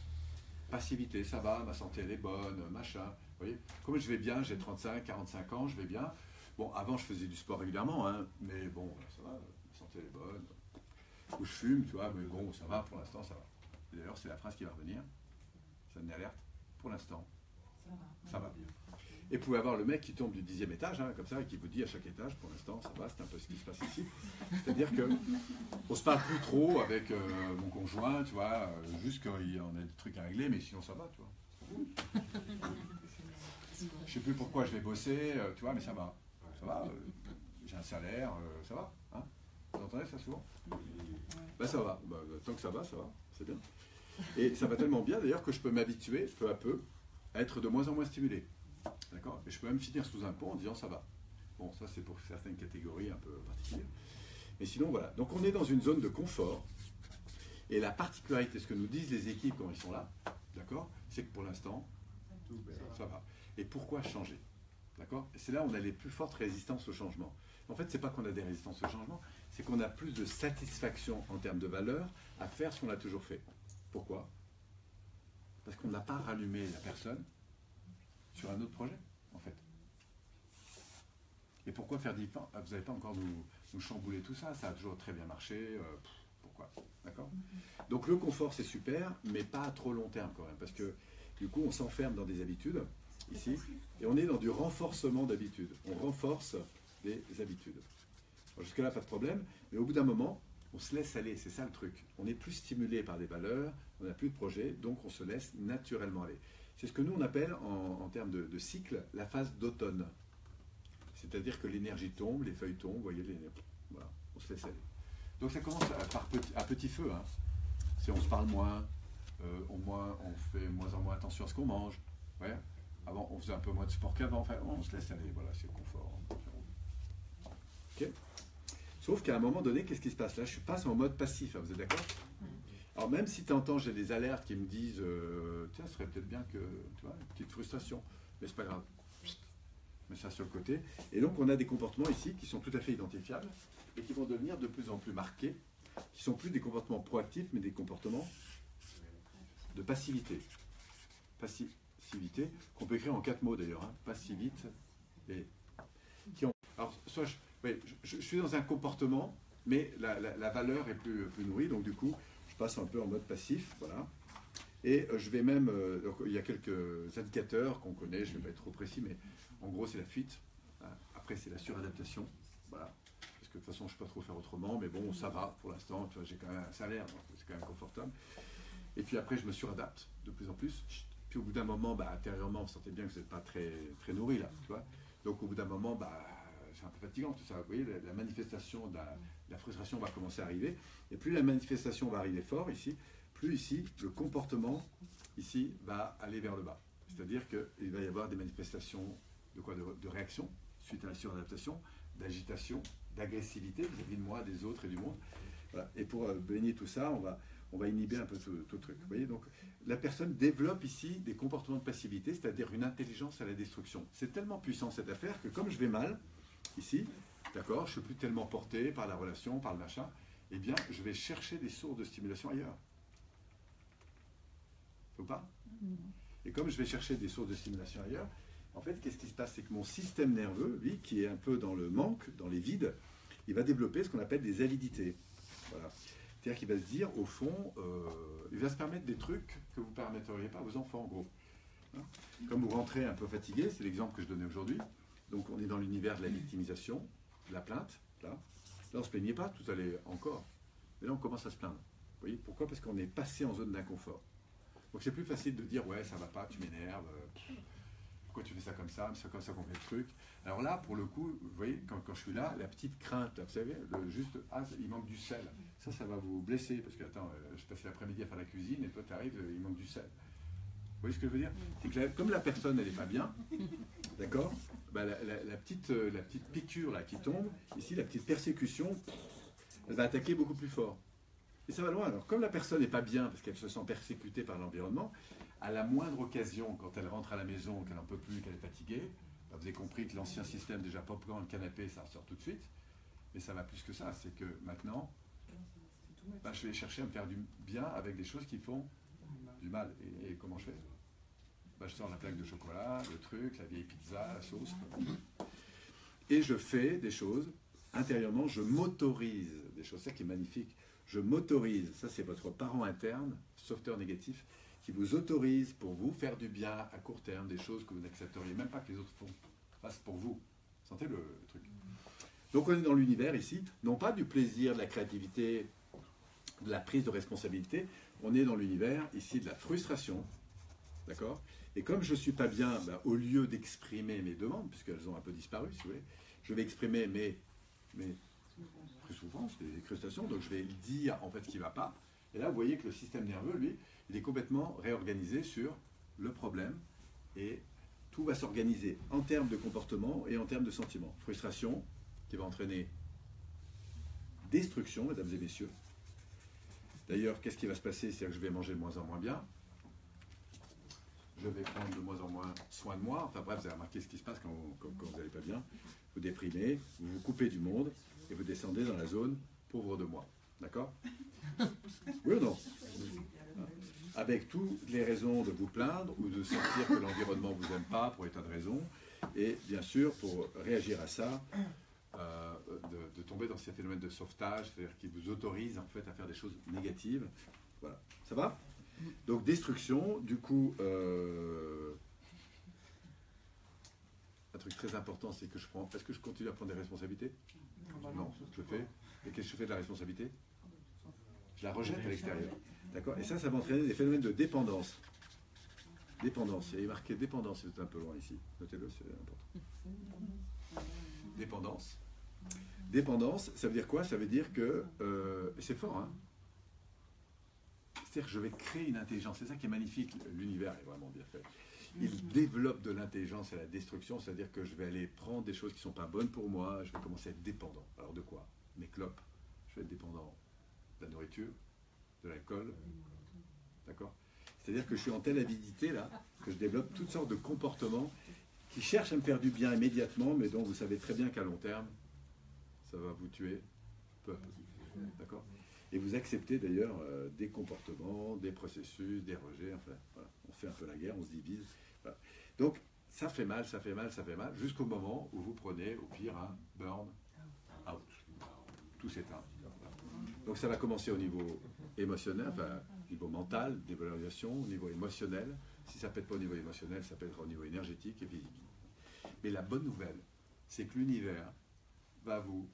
Speaker 2: passivité, ça va, ma santé elle est bonne, machin. Vous voyez, comme je vais bien, j'ai 35, 45 ans, je vais bien. Bon, avant je faisais du sport régulièrement, hein, mais bon, ça va, ma santé elle est bonne. Ou je fume, tu vois, mais bon, ça va, pour l'instant, ça va. D'ailleurs, c'est la phrase qui va revenir. Ça me alerte. Pour l'instant, ça va. Et vous pouvez avoir le mec qui tombe du 10e étage, hein, comme ça, et qui vous dit à chaque étage, pour l'instant, ça va, c'est un peu ce qui se passe ici. C'est-à-dire qu'on ne se parle plus trop avec mon conjoint, tu vois, juste qu'on a des trucs à régler, mais sinon ça va, tu vois. Je ne sais plus pourquoi je vais bosser, tu vois, mais ça va. Ça va, j'ai un salaire, ça va, hein. Vous entendez ça souvent? Ben ça va, ben, tant que ça va, c'est bien. Et ça va tellement bien d'ailleurs que je peux m'habituer peu à peu à être de moins en moins stimulé. D'accord? Et je peux même finir sous un pont en disant ça va. Bon, ça c'est pour certaines catégories un peu particulières. Mais sinon, voilà. Donc on est dans une zone de confort. Et la particularité, ce que nous disent les équipes quand ils sont là, d'accord, c'est que pour l'instant, ça va. Et pourquoi changer? D'accord? Et c'est là où on a les plus fortes résistances au changement. En fait, c'est pas qu'on a des résistances au changement, c'est qu'on a plus de satisfaction en termes de valeur à faire ce qu'on a toujours fait. Pourquoi? Parce qu'on n'a pas rallumé la personne sur un autre projet, en fait. Et pourquoi faire 10 ans? Vous n'allez pas encore nous chambouler tout ça, ça a toujours très bien marché, pourquoi? D'accord? Donc le confort, c'est super, mais pas à trop long terme quand même, parce que du coup, on s'enferme dans des habitudes, ici, et on est dans du renforcement d'habitudes. On renforce des habitudes. Jusque-là, pas de problème, mais au bout d'un moment, on se laisse aller, c'est ça le truc. On n'est plus stimulé par des valeurs, on n'a plus de projet, donc on se laisse naturellement aller. C'est ce que nous, on appelle, en termes de cycle, la phase d'automne. C'est-à-dire que l'énergie tombe, les feuilles tombent, vous voyez, voilà, on se laisse aller. Donc ça commence à petit feu. Hein. C'est on se parle moins, on fait moins en moins attention à ce qu'on mange. Ouais. Avant, on faisait un peu moins de sport qu'avant. Enfin, on se laisse aller, voilà, c'est le confort. Okay. Sauf qu'à un moment donné, qu'est-ce qui se passe là? Je passe en mode passif, hein, vous êtes d'accord? Alors même si tu entends, j'ai des alertes qui me disent tiens, ce serait peut-être bien que, tu vois, une petite frustration, mais c'est pas grave. Mais ça sur le côté. Et donc on a des comportements ici qui sont tout à fait identifiables et qui vont devenir de plus en plus marqués, qui sont plus des comportements proactifs, mais des comportements de passivité. Passivité, qu'on peut écrire en 4 mots d'ailleurs, hein. Passivite et qui ont. Alors soit je suis dans un comportement, mais la valeur est plus nourrie, donc du coup je passe un peu en mode passif, voilà. Et je vais même, donc, il y a quelques indicateurs qu'on connaît, je ne vais pas être trop précis, mais en gros c'est la fuite, après c'est la suradaptation, voilà, parce que de toute façon je ne peux pas trop faire autrement, mais bon ça va pour l'instant, tu vois, j'ai quand même un salaire, donc c'est quand même confortable. Et puis après je me suradapte de plus en plus, Puis au bout d'un moment, bah, intérieurement, vous sentez bien que vous n'êtes pas très, très nourri là, tu vois. Donc au bout d'un moment, bah, c'est un peu fatigant tout ça. Vous voyez, la manifestation de la frustration va commencer à arriver. Et plus la manifestation va arriver fort ici, plus ici, le comportement ici va aller vers le bas. C'est-à-dire qu'il va y avoir des manifestations de quoi, de réaction suite à la suradaptation, d'agitation, d'agressivité vis-à-vis de moi, des autres et du monde. Voilà. Et pour baigner tout ça, on va inhiber un peu tout le truc. Vous voyez, donc la personne développe ici des comportements de passivité, c'est-à-dire une intelligence à la destruction. C'est tellement puissant cette affaire que comme je vais mal, ici, d'accord, je ne suis plus tellement porté par la relation, par le machin, eh bien, je vais chercher des sources de stimulation ailleurs. Faut pas ? Et comme je vais chercher des sources de stimulation ailleurs, en fait, qu'est-ce qui se passe? C'est que mon système nerveux, lui, qui est un peu dans le manque, dans les vides, il va développer ce qu'on appelle des avidités. Voilà. C'est-à-dire qu'il va se dire, au fond, il va se permettre des trucs que vous ne permetteriez pas à vos enfants, en gros. Hein? Comme vous rentrez un peu fatigué, c'est l'exemple que je donnais aujourd'hui, donc on est dans l'univers de la victimisation, de la plainte, là. Là, on ne se plaignait pas, tout allait encore. Mais là, on commence à se plaindre. Vous voyez, pourquoi? Parce qu'on est passé en zone d'inconfort. Donc c'est plus facile de dire, ouais, ça va pas, tu m'énerves, pourquoi tu fais ça comme ça, c'est comme ça qu'on fait le truc. Alors là, pour le coup, vous voyez, quand je suis là, la petite crainte, là, vous savez, juste, ah, il manque du sel. Ça va vous blesser, parce que, attends, je passais l'après-midi à faire la cuisine, et toi, tu arrives, il manque du sel. Vous voyez ce que je veux dire? C'est que comme la personne, elle n'est pas bien, d'accord, bah, la petite piqûre là, qui tombe, ici, la petite persécution, elle va attaquer beaucoup plus fort. Et ça va loin. Alors, comme la personne n'est pas bien, parce qu'elle se sent persécutée par l'environnement, à la moindre occasion, quand elle rentre à la maison, qu'elle n'en peut plus, qu'elle est fatiguée, bah, vous avez compris que l'ancien système, déjà pas dans le canapé, ça ressort tout de suite. Mais ça va plus que ça. C'est que maintenant, bah, je vais chercher à me faire du bien avec des choses qui font du mal. Et comment je fais? Bah, je sors la plaque de chocolat, le truc, la vieille pizza, la sauce. Et je fais des choses, intérieurement, je m'autorise des choses. C'est ça qui est magnifique. Je m'autorise, ça c'est votre parent interne, sauveteur négatif, qui vous autorise pour vous faire du bien à court terme, des choses que vous n'accepteriez même pas que les autres fassent pour vous. Vous sentez le truc? Donc on est dans l'univers ici, non pas du plaisir, de la créativité, de la prise de responsabilité, on est dans l'univers ici de la frustration, d'accord? Et comme je ne suis pas bien, bah, au lieu d'exprimer mes demandes, puisqu'elles ont un peu disparu, si vous voulez, je vais exprimer mes souffrances, des frustrations, donc je vais dire en fait ce qui ne va pas. Et là, vous voyez que le système nerveux, lui, il est complètement réorganisé sur le problème et tout va s'organiser en termes de comportement et en termes de sentiments. Frustration qui va entraîner destruction, mesdames et messieurs. D'ailleurs, qu'est-ce qui va se passer? C'est que je vais manger de moins en moins bien. Je vais prendre de moins en moins soin de moi. Enfin bref, vous avez remarqué ce qui se passe quand vous n'allez pas bien. Vous déprimez, vous vous coupez du monde et vous descendez dans la zone pauvre de moi. D'accord? Oui ou non? Avec toutes les raisons de vous plaindre ou de sentir que l'environnement ne vous aime pas pour état de raison. Et bien sûr, pour réagir à ça, de tomber dans ces phénomènes de sauvetage, c'est-à-dire qui vous autorisent en fait à faire des choses négatives. Voilà. Ça va? Donc destruction, du coup, un truc très important, c'est que je prends. Est-ce que je continue à prendre des responsabilités? Non, je le fais. Et qu'est-ce que je fais de la responsabilité? Je la rejette à l'extérieur. D'accord? Et ça va entraîner des phénomènes de dépendance. Dépendance. Il y a marqué dépendance, c'est un peu loin ici. Notez-le, c'est important. Dépendance. Dépendance, ça veut dire quoi? Ça veut dire que. C'est fort, hein? C'est-à-dire que je vais créer une intelligence. C'est ça qui est magnifique. L'univers est vraiment bien fait. Il développe de l'intelligence à la destruction, c'est-à-dire que je vais aller prendre des choses qui ne sont pas bonnes pour moi, je vais commencer à être dépendant. Alors de quoi? Mes clopes. Je vais être dépendant de la nourriture, de l'alcool. D'accord? C'est-à-dire que je suis en telle avidité là, que je développe toutes sortes de comportements qui cherchent à me faire du bien immédiatement, mais dont vous savez très bien qu'à long terme, ça va vous tuer peu à peu. D'accord? Et vous acceptez d'ailleurs des comportements, des processus, des rejets, enfin, voilà. On fait un peu la guerre, on se divise. Voilà. Donc, ça fait mal, ça fait mal, ça fait mal, jusqu'au moment où vous prenez, au pire, un burn-out. Tout s'éteint. Voilà. Donc, ça va commencer au niveau émotionnel, enfin, au niveau mental, dévalorisation, au niveau émotionnel. Si ça ne pète pas au niveau émotionnel, ça pètera au niveau énergétique et physique. Mais la bonne nouvelle, c'est que l'univers va vous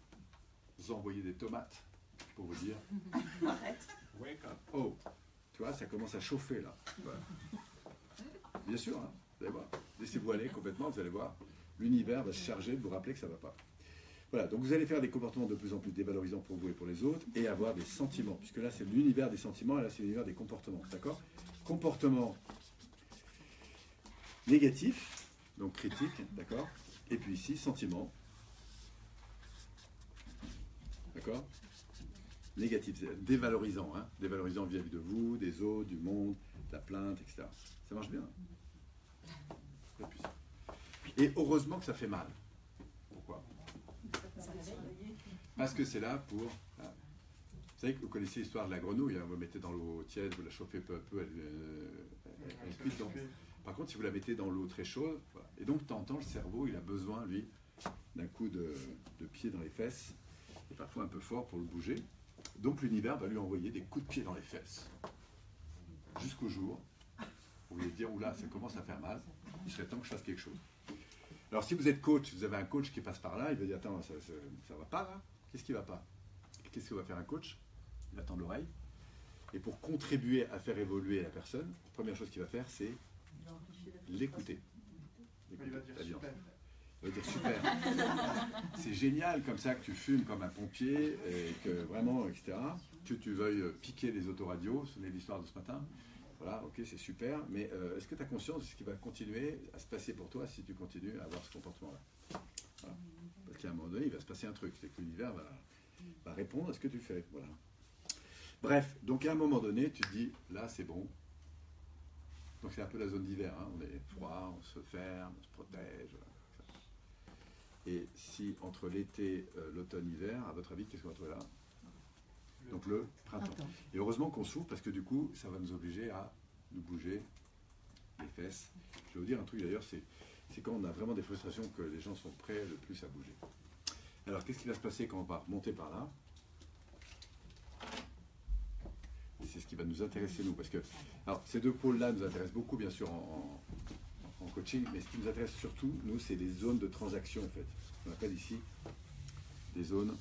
Speaker 2: envoyer des tomates pour vous dire
Speaker 3: Arrête.
Speaker 2: Wake up. Oh, tu vois, ça commence à chauffer là. Voilà. Bien sûr, hein, vous allez voir. Laissez-vous aller complètement, vous allez voir. L'univers va se charger de vous rappeler que ça ne va pas. Voilà, donc vous allez faire des comportements de plus en plus dévalorisants pour vous et pour les autres, et avoir des sentiments, puisque là c'est l'univers des sentiments, et là c'est l'univers des comportements, d'accord? Comportement négatif, donc critique, d'accord? Et puis ici, sentiment, d'accord? Négatif, c'est dévalorisant, hein? Dévalorisant vis-à-vis de vous, des autres, du monde, de la plainte, etc. Ça marche bien. Très puissant. Et heureusement que ça fait mal. Pourquoi? Parce que c'est là pour... Vous savez que vous connaissez l'histoire de la grenouille, hein, vous la mettez dans l'eau tiède, vous la chauffez peu à peu, elle cuit. Par contre, si vous la mettez dans l'eau très chaude, voilà. Et donc de temps en temps, le cerveau, il a besoin, lui, d'un coup de pied dans les fesses, et parfois un peu fort pour le bouger. Donc l'univers va lui envoyer des coups de pied dans les fesses, jusqu'au jour où il va dire, oula, ça commence à faire mal, il serait temps que je fasse quelque chose. Alors si vous êtes coach, vous avez un coach qui passe par là, il va dire, attends, ça va pas là? Qu'est-ce qui va pas? Qu'est-ce que va faire un coach? Il va tendre l'oreille. Et pour contribuer à faire évoluer la personne, la première chose qu'il va faire, c'est l'écouter.
Speaker 4: Il va dire super.
Speaker 2: Il va dire super. C'est génial comme ça que tu fumes comme un pompier, et que vraiment, etc. Que tu veuilles piquer les autoradios, vous souvenez de l'histoire de ce matin. Voilà, ok, c'est super, mais est-ce que tu as conscience de ce qui va continuer à se passer pour toi si tu continues à avoir ce comportement-là? Voilà. Parce qu'à un moment donné, il va se passer un truc, c'est que l'univers va répondre à ce que tu fais. Voilà. Bref, donc à un moment donné, tu te dis, là c'est bon. Donc c'est un peu la zone d'hiver, hein. On est froid, on se ferme, on se protège. Voilà. Et si entre l'été, l'automne, l'hiver, à votre avis, qu'est-ce qu'on va trouver là? Donc le printemps. Et heureusement qu'on souffre parce que du coup, ça va nous obliger à nous bouger les fesses. Je vais vous dire un truc d'ailleurs, c'est quand on a vraiment des frustrations que les gens sont prêts le plus à bouger. Alors qu'est-ce qui va se passer quand on va remonter par là? Et c'est ce qui va nous intéresser nous. Parce que alors, ces deux pôles-là nous intéressent beaucoup bien sûr en coaching, mais ce qui nous intéresse surtout, nous, c'est les zones de transaction en fait. On appelle ici des zones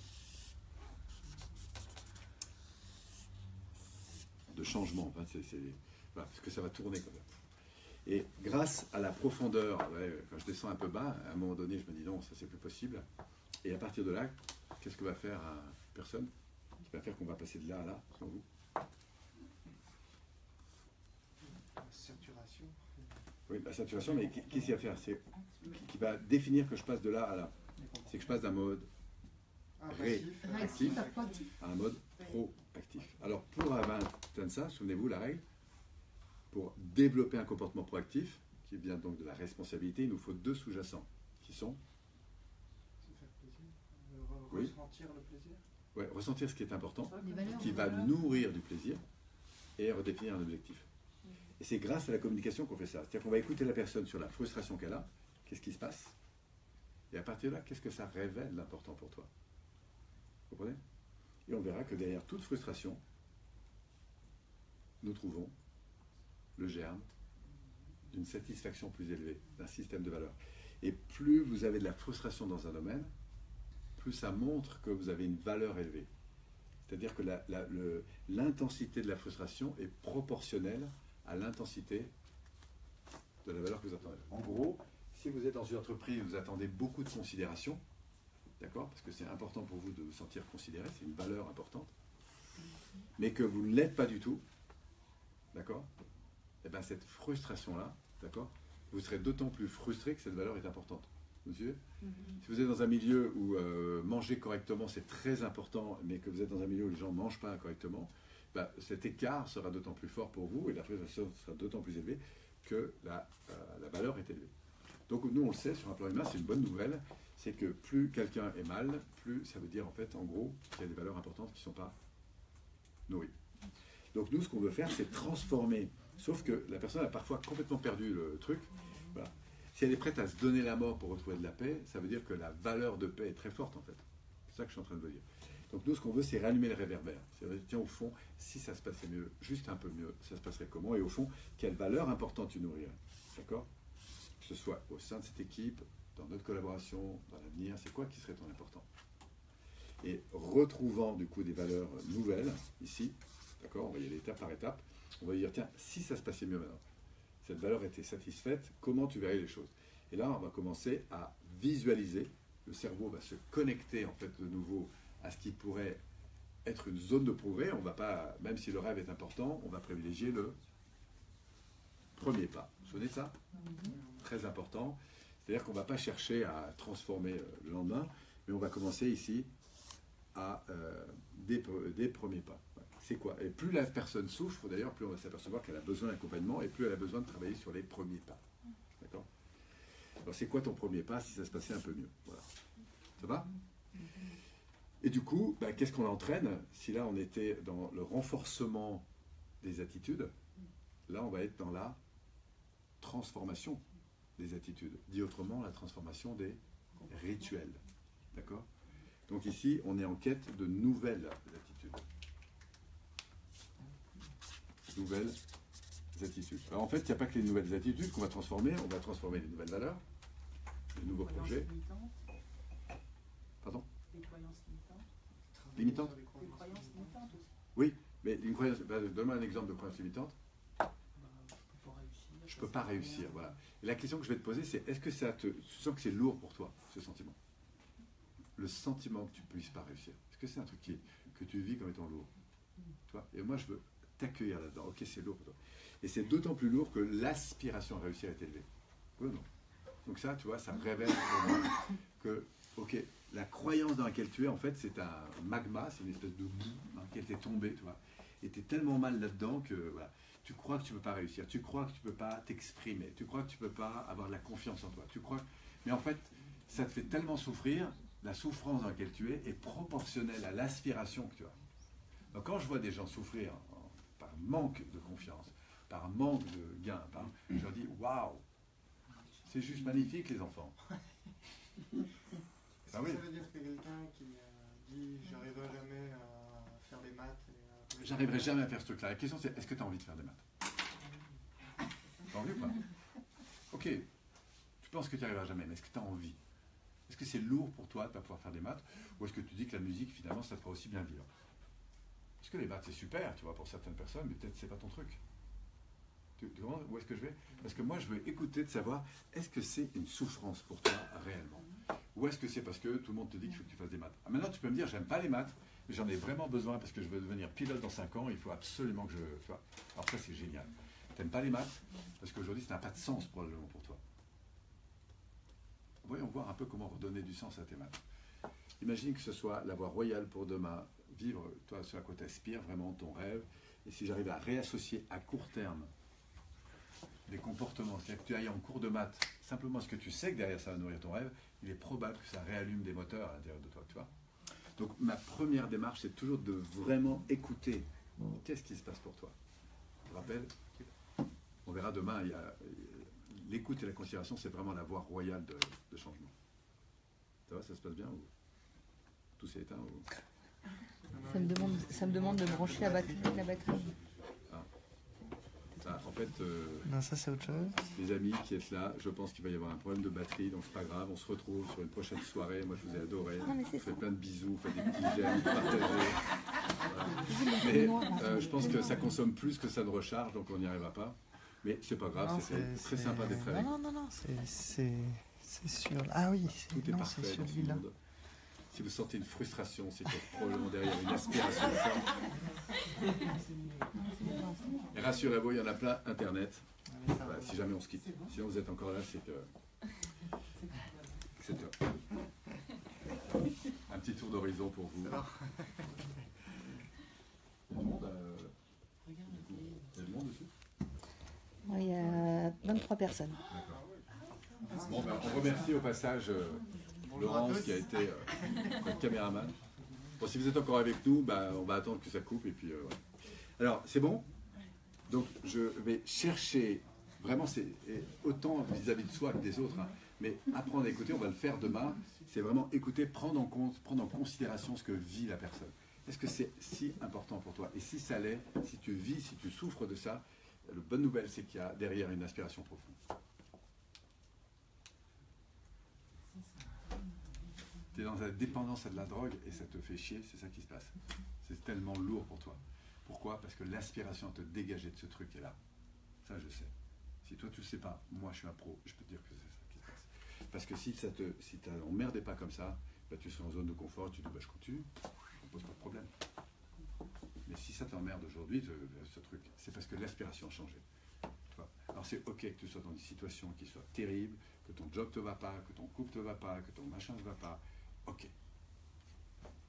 Speaker 2: de changement, enfin, voilà, parce que ça va tourner comme ça. Et grâce à la profondeur, ouais, quand je descends un peu bas, à un moment donné, je me dis non, ça c'est plus possible. Et à partir de là, qu'est-ce que va faire personne? Qui va faire qu'on va passer de là à là, selon vous?
Speaker 4: Saturation.
Speaker 2: Oui, la saturation, mais qu'est-ce qu'il va faire? C'est qui va définir que je passe de là à là. C'est que je passe d'un mode réactif à un mode proactif. Alors, pour atteindre ça, souvenez-vous, la règle, pour développer un comportement proactif, qui vient donc de la responsabilité, il nous faut deux sous-jacents, qui sont...
Speaker 4: Se faire plaisir. Ressentir le plaisir.
Speaker 2: Ouais, ressentir ce qui est important,
Speaker 3: valeurs,
Speaker 2: qui va nourrir du plaisir, et redéfinir un objectif. Et c'est grâce à la communication qu'on fait ça. C'est-à-dire qu'on va écouter la personne sur la frustration qu'elle a, qu'est-ce qui se passe, et à partir de là, qu'est-ce que ça révèle d'important pour toi. Vous comprenez? Et on verra que derrière toute frustration, nous trouvons le germe d'une satisfaction plus élevée, d'un système de valeurs. Et plus vous avez de la frustration dans un domaine, plus ça montre que vous avez une valeur élevée. C'est-à-dire que l'intensité de la frustration est proportionnelle à l'intensité de la valeur que vous attendez. En gros, si vous êtes dans une entreprise, vous attendez beaucoup de considération, d'accord? Parce que c'est important pour vous de vous sentir considéré, c'est une valeur importante, mais que vous ne l'êtes pas du tout, d'accord? Et bien cette frustration-là, d'accord? Vous serez d'autant plus frustré que cette valeur est importante. Monsieur, si vous êtes dans un milieu où manger correctement c'est très important, mais que vous êtes dans un milieu où les gens ne mangent pas correctement, ben, cet écart sera d'autant plus fort pour vous et la frustration sera d'autant plus élevée que la valeur est élevée. Donc nous on le sait sur un plan humain, c'est une bonne nouvelle, c'est que plus quelqu'un est mal, plus ça veut dire en fait en gros qu'il y a des valeurs importantes qui ne sont pas nourries. Donc nous ce qu'on veut faire c'est transformer, sauf que la personne a parfois complètement perdu le truc, voilà. Si elle est prête à se donner la mort pour retrouver de la paix, ça veut dire que la valeur de paix est très forte en fait. C'est ça que je suis en train de vous dire. Donc nous, ce qu'on veut, c'est rallumer le réverbère. C'est-à-dire, tiens, au fond, si ça se passait mieux, juste un peu mieux, ça se passerait comment? Et au fond, quelle valeur importante tu nourrirais? D'accord? Que ce soit au sein de cette équipe, dans notre collaboration, dans l'avenir, c'est quoi qui serait ton important? Et retrouvant du coup des valeurs nouvelles, ici, d'accord, on va y aller étape par étape, on va dire, tiens, si ça se passait mieux maintenant, cette valeur était satisfaite, comment tu verrais les choses? Et là, on va commencer à visualiser. Le cerveau va se connecter, en fait, de nouveau à ce qui pourrait être une zone de progrès. On va pas, même si le rêve est important, on va privilégier le premier pas. Vous vous souvenez de ça? Très important. C'est-à-dire qu'on ne va pas chercher à transformer le lendemain, mais on va commencer ici à des premiers pas. C'est quoi? Et plus la personne souffre, d'ailleurs, plus on va s'apercevoir qu'elle a besoin d'accompagnement et plus elle a besoin de travailler sur les premiers pas. D'accord? Alors, c'est quoi ton premier pas si ça se passait un peu mieux? Voilà. Ça va? Et du coup, qu'est-ce qu'on entraîne? Si là, on était dans le renforcement des attitudes, là, on va être dans la transformation des attitudes. Dit autrement, la transformation des rituels. D'accord? Donc ici, on est en quête de nouvelles attitudes. Nouvelles attitudes. Alors en fait, il n'y a pas que les nouvelles attitudes qu'on va transformer, on va transformer les nouvelles valeurs, les nouveaux projets. Pardon?
Speaker 1: Les croyances limitantes.
Speaker 2: Limitantes?
Speaker 1: Les croyances limitantes aussi.
Speaker 2: Oui, mais une croyance, donne-moi un exemple de croyance limitante. Je ne peux pas réussir, voilà. Et la question que je vais te poser, c'est est-ce que tu sens que c'est lourd pour toi, ce sentiment? Le sentiment que tu ne puisses pas réussir. Est-ce que c'est un truc que tu vis comme étant lourd? Tu vois? Et moi, je veux t'accueillir là-dedans. Ok, c'est lourd pour toi. Et c'est d'autant plus lourd que l'aspiration à réussir est élevée. Oui ou non? Donc ça, tu vois, ça me révèle pour moi que, ok, la croyance dans laquelle tu es, en fait, c'est un magma, c'est une espèce de boue qui était tombée, tu vois. Et tu es tellement mal là-dedans que, voilà, tu crois que tu ne peux pas réussir, tu crois que tu ne peux pas t'exprimer, tu crois que tu ne peux pas avoir de la confiance en toi, tu crois... Mais en fait, ça te fait tellement souffrir, la souffrance dans laquelle tu es est proportionnelle à l'aspiration que tu as. Donc quand je vois des gens souffrir par manque de confiance, par manque de gain, je leur dis, waouh, c'est juste magnifique les enfants.
Speaker 4: Est-ce que ça veut dire que quelqu'un qui dit j'arriverai jamais à faire des maths
Speaker 2: j'arriverai jamais à faire ce truc-là. La question c'est est-ce que tu as envie de faire des maths? T'as envie ou pas? Ok, tu penses que tu n'y arriveras jamais, mais est-ce que tu as envie? Est-ce que c'est lourd pour toi de ne pas pouvoir faire des maths? Ou est-ce que tu dis que la musique finalement ça te fera aussi bien vivre? Parce que les maths c'est super, tu vois, pour certaines personnes, mais peut-être c'est pas ton truc. Tu comprends où est-ce que je vais? Parce que moi je veux écouter de savoir est-ce que c'est une souffrance pour toi réellement? Ou est-ce que c'est parce que tout le monde te dit qu'il faut que tu fasses des maths? Maintenant tu peux me dire j'aime pas les maths, mais j'en ai vraiment besoin parce que je veux devenir pilote dans 5 ans, il faut absolument que je... Tu vois. Alors ça c'est génial. T'aimes pas les maths parce qu'aujourd'hui ça n'a pas de sens probablement pour toi. Voyons voir un peu comment redonner du sens à tes maths. Imagine que ce soit la voie royale pour demain, vivre toi ce à quoi tu aspires, vraiment ton rêve, et si j'arrive à réassocier à court terme des comportements, c'est-à-dire que tu ailles en cours de maths, simplement parce que tu sais que derrière ça va nourrir ton rêve, il est probable que ça réallume des moteurs à l'intérieur de toi, tu vois. Donc ma première démarche, c'est toujours de vraiment écouter qu'est-ce qui se passe pour toi. Je te rappelle, on verra demain, l'écoute et la considération, c'est vraiment la voie royale de changement. Ça va, ça se passe bien ou tout s'est éteint ou...
Speaker 3: Ça me demande de brancher la batterie.
Speaker 2: En fait,
Speaker 4: non, ça c'est autre chose.
Speaker 2: Les amis qui êtes là, je pense qu'il va y avoir un problème de batterie, donc c'est pas grave, on se retrouve sur une prochaine soirée. Moi je vous ai adoré, je fais plein de bisous, faites des petits j'aime, partagez. Voilà. Mais je pense que ça consomme plus que ça ne recharge, donc on n'y arrivera pas. Mais c'est pas grave, c'est très sympa d'être avec.
Speaker 4: Non, c'est sûr. Ah oui,
Speaker 2: tout est parfait dans ce monde. Si vous sentez une frustration, c'est qu'il y a probablement derrière une aspiration forte. Et rassurez-vous, il y en a plein Internet. Voilà, si jamais on se quitte. Sinon vous êtes encore là, c'est que... C'est top. Un petit tour d'horizon pour vous. Il y a du monde, il y a du monde dessus?
Speaker 3: Oui, il y a 23 personnes.
Speaker 2: D'accord. Bon, on remercie au passage Laurence qui a été notre caméraman. Bon, si vous êtes encore avec nous, on va attendre que ça coupe et puis voilà. Alors, c'est bon? Donc, je vais chercher, vraiment, c'est autant vis-à-vis de soi que des autres, hein, mais apprendre à écouter, on va le faire demain, c'est vraiment écouter, prendre en considération ce que vit la personne. Est-ce que c'est si important pour toi? Et si ça l'est, si tu vis, si tu souffres de ça, la bonne nouvelle, c'est qu'il y a derrière une aspiration profonde. Tu es dans la dépendance à de la drogue et ça te fait chier, c'est ça qui se passe. C'est tellement lourd pour toi. Pourquoi? Parce que l'aspiration à te dégager de ce truc est là. Ça, je sais. Si toi tu ne sais pas, moi je suis un pro, je peux te dire que c'est ça qui se passe. Parce que si tu t'emmerdais pas comme ça, bah, tu serais en zone de confort, tu dis bah, je continue, ça ne pose pas de problème. Mais si ça t'emmerde aujourd'hui, ce truc, c'est parce que l'aspiration a changé. Tu vois. Alors c'est ok que tu sois dans une situation qui soit terrible, que ton job ne te va pas, que ton couple ne te va pas, que ton machin ne te va pas, ok.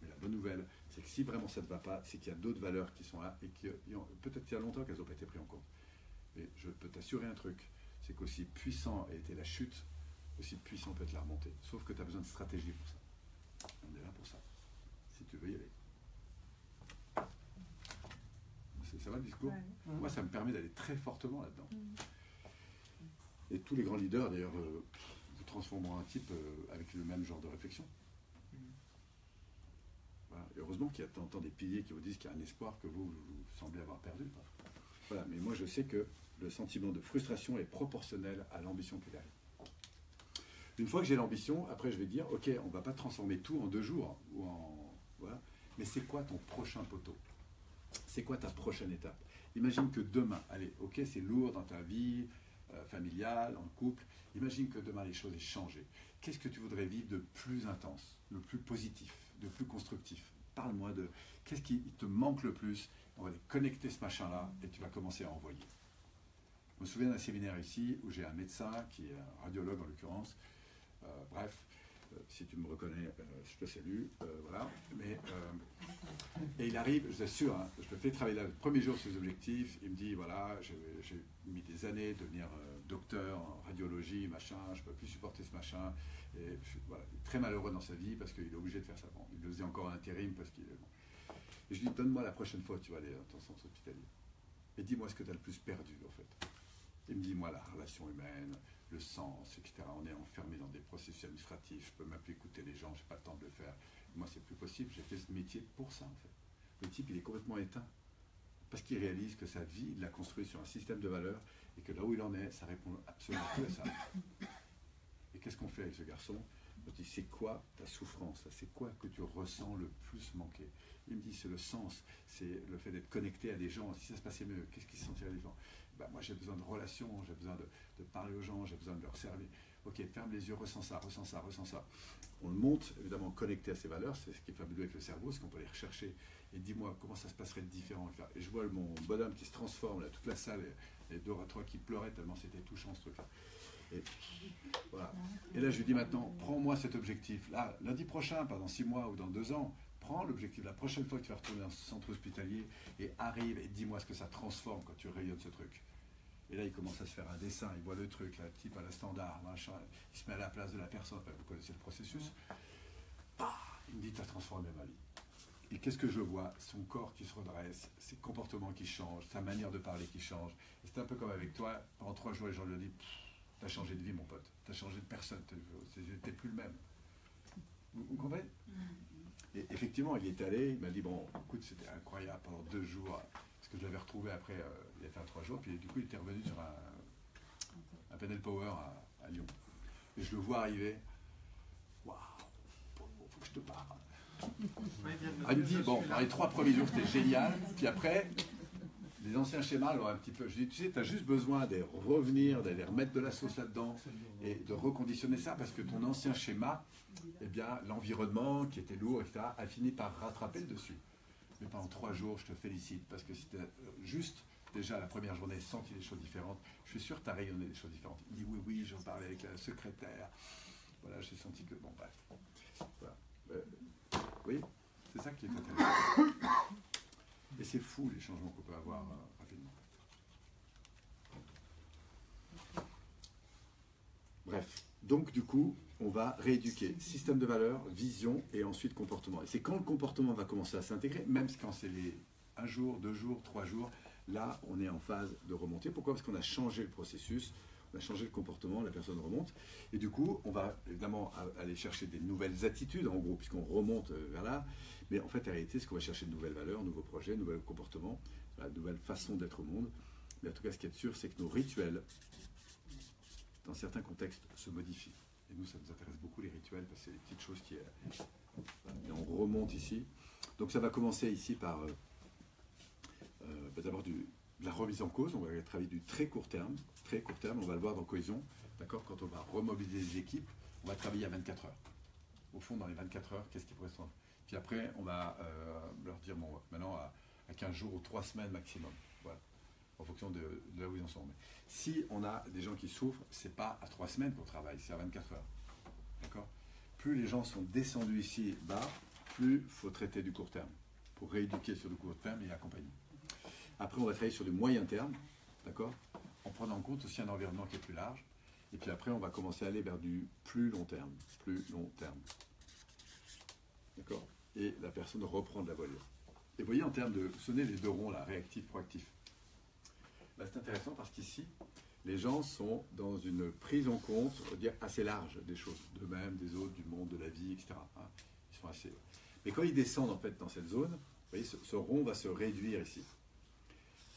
Speaker 2: Mais la bonne nouvelle, c'est que si vraiment ça ne te va pas, c'est qu'il y a d'autres valeurs qui sont là et que peut-être qu'il y a longtemps qu'elles n'ont pas été prises en compte. Mais je peux t'assurer un truc, c'est qu'aussi puissant a été la chute, aussi puissant peut être la remontée. Sauf que tu as besoin de stratégie pour ça. On est là pour ça, si tu veux y aller. Ça va le discours? Moi, ça me permet d'aller très fortement là-dedans. Et tous les grands leaders, d'ailleurs, vous transformeront un type avec le même genre de réflexion. Voilà. Et heureusement qu'il y a de temps en temps des piliers qui vous disent qu'il y a un espoir que vous semblez avoir perdu. Voilà. Mais moi, je sais que le sentiment de frustration est proportionnel à l'ambition qu'il y a. Une fois que j'ai l'ambition, après, je vais dire, ok, on ne va pas transformer tout en 2 jours. Voilà. Mais c'est quoi ton prochain poteau? C'est quoi ta prochaine étape? Imagine que demain, allez, ok, c'est lourd dans ta vie familiale, en couple. Imagine que demain, les choses aient changé. Qu'est-ce que tu voudrais vivre de plus intense, de plus positif, de plus constructif? Parle-moi de qu'est-ce qui te manque le plus. On va aller connecter ce machin-là et tu vas commencer à envoyer. Je me souviens d'un séminaire ici où j'ai un médecin qui est un radiologue en l'occurrence. Bref, si tu me reconnais, je te salue. Voilà. Mais, et il arrive, je t'assure, hein, je le fais travailler là le premier jour sur ses objectifs. Il me dit voilà, j'ai mis des années de devenir docteur en radiologie, machin, je ne peux plus supporter ce machin. Et voilà, il est très malheureux dans sa vie parce qu'il est obligé de faire ça. Bon, il le faisait encore en intérim parce qu'il est bon. Et je lui dis donne-moi la prochaine fois que tu vas aller dans ton centre hospitalier. Et dis-moi ce que tu as le plus perdu en fait. Il me dit moi la relation humaine, le sens, etc. On est enfermé dans des processus administratifs, je ne peux même plus écouter les gens, je n'ai pas le temps de le faire. Moi, c'est plus possible, j'ai fait ce métier pour ça, en fait. Le type, il est complètement éteint, parce qu'il réalise que sa vie, il l'a construit sur un système de valeurs, et que là où il en est, ça répond absolument plus à ça. Et qu'est-ce qu'on fait avec ce garçon? Je dis, c'est quoi ta souffrance? C'est quoi que tu ressens le plus manquer? Il me dit, c'est le sens, c'est le fait d'être connecté à des gens. Si ça se passait mieux, qu'est-ce qui se sentirait différent? Ben, moi, j'ai besoin de relations, j'ai besoin de parler aux gens, j'ai besoin de leur servir. Ok, ferme les yeux, ressens ça, ressens ça, ressens ça. On le monte, évidemment, connecté à ces valeurs, c'est ce qui est fabuleux avec le cerveau, c'est qu'on peut les rechercher. Et dis-moi, comment ça se passerait de différent? Et je vois mon bonhomme qui se transforme, là, toute la salle, et 2 à 3 qui pleuraient tellement c'était touchant ce truc-là. Et, voilà. Et là, je lui dis maintenant, prends-moi cet objectif. Là, lundi prochain, pas dans 6 mois ou dans 2 ans, prends l'objectif. La prochaine fois que tu vas retourner dans ce centre hospitalier, et arrive et dis-moi ce que ça transforme quand tu rayonnes ce truc. Et là, il commence à se faire un dessin, il voit le truc, là, type à la standard, machin, il se met à la place de la personne, enfin, vous connaissez le processus. Il me dit, tu as transformé ma vie. Et qu'est-ce que je vois? Son corps qui se redresse, ses comportements qui changent, sa manière de parler qui change. Et c'est un peu comme avec toi, pendant 3 jours, les gens lui disent, tu as changé de vie, mon pote, tu as changé de personne, tu n'es plus le même. Vous comprenez? Et effectivement, il est allé, il m'a dit, bon, écoute, c'était incroyable pendant 2 jours, parce que je l'avais retrouvé après, il a fait 3 jours, puis du coup, il était revenu sur un panel power à Lyon. Et je le vois arriver, waouh, faut que je te parle. Il me dit, bon, dans les 3 premiers jours, c'était génial, puis après, les anciens schémas, alors un petit peu, je dis, tu sais, tu as juste besoin de revenir, d'aller remettre de la sauce là-dedans, et de reconditionner ça, parce que ton ancien schéma, eh bien, l'environnement qui était lourd, etc., a fini par rattraper le dessus. Mais pendant 3 jours, je te félicite, parce que c'était juste, déjà, la première journée, senti des choses différentes. Je suis sûr que tu as rayonné des choses différentes. Il dit, oui, j'en parlais avec la secrétaire. Voilà, j'ai senti que, bon, bref. Voilà. Oui, c'est ça qui est intéressant. Et c'est fou, les changements qu'on peut avoir rapidement. Bref. Donc, du coup, on va rééduquer système de valeurs, vision et ensuite comportement. Et c'est quand le comportement va commencer à s'intégrer, même quand c'est les 1 jour, 2 jours, 3 jours, là, on est en phase de remontée. Pourquoi? Parce qu'on a changé le processus, on a changé le comportement, la personne remonte. Et du coup, on va évidemment aller chercher des nouvelles attitudes, en gros, puisqu'on remonte vers là. Mais en fait, en réalité, c'est qu'on va chercher de nouvelles valeurs, nouveaux projets, nouveaux comportements, de nouvelles façons d'être au monde. Mais en tout cas, ce qui est sûr, c'est que nos rituels, dans certains contextes, se modifient. Et nous, ça nous intéresse beaucoup les rituels, parce que c'est des petites choses qui... et on remonte ici. Donc ça va commencer ici par d'abord la remise en cause, on va travailler du très court terme, on va le voir dans Cohésion, d'accord, quand on va remobiliser les équipes, on va travailler à 24 heures. Au fond, dans les 24 heures, qu'est-ce qui pourrait se faire? Puis après, on va leur dire, bon, maintenant, à 15 jours ou 3 semaines maximum, voilà, en fonction de là où ils en sont. Mais si on a des gens qui souffrent, c'est pas à 3 semaines qu'on travaille, c'est à 24 heures, d'accord? Plus les gens sont descendus ici bas, plus il faut traiter du court terme, pour rééduquer sur le court terme et accompagner. Après, on va travailler sur du moyen terme, d'accord, en prenant en compte aussi un environnement qui est plus large. Et puis après, on va commencer à aller vers du plus long terme. D'accord? Et la personne reprend de la voilure. Et vous voyez, en termes de sonner les deux ronds, là, réactif, proactif, bah, c'est intéressant parce qu'ici, les gens sont dans une prise en compte, on va dire, assez large des choses, d'eux-mêmes, des autres, du monde, de la vie, etc. Hein. Ils sont assez... Mais quand ils descendent, en fait, dans cette zone, vous voyez, ce rond va se réduire ici.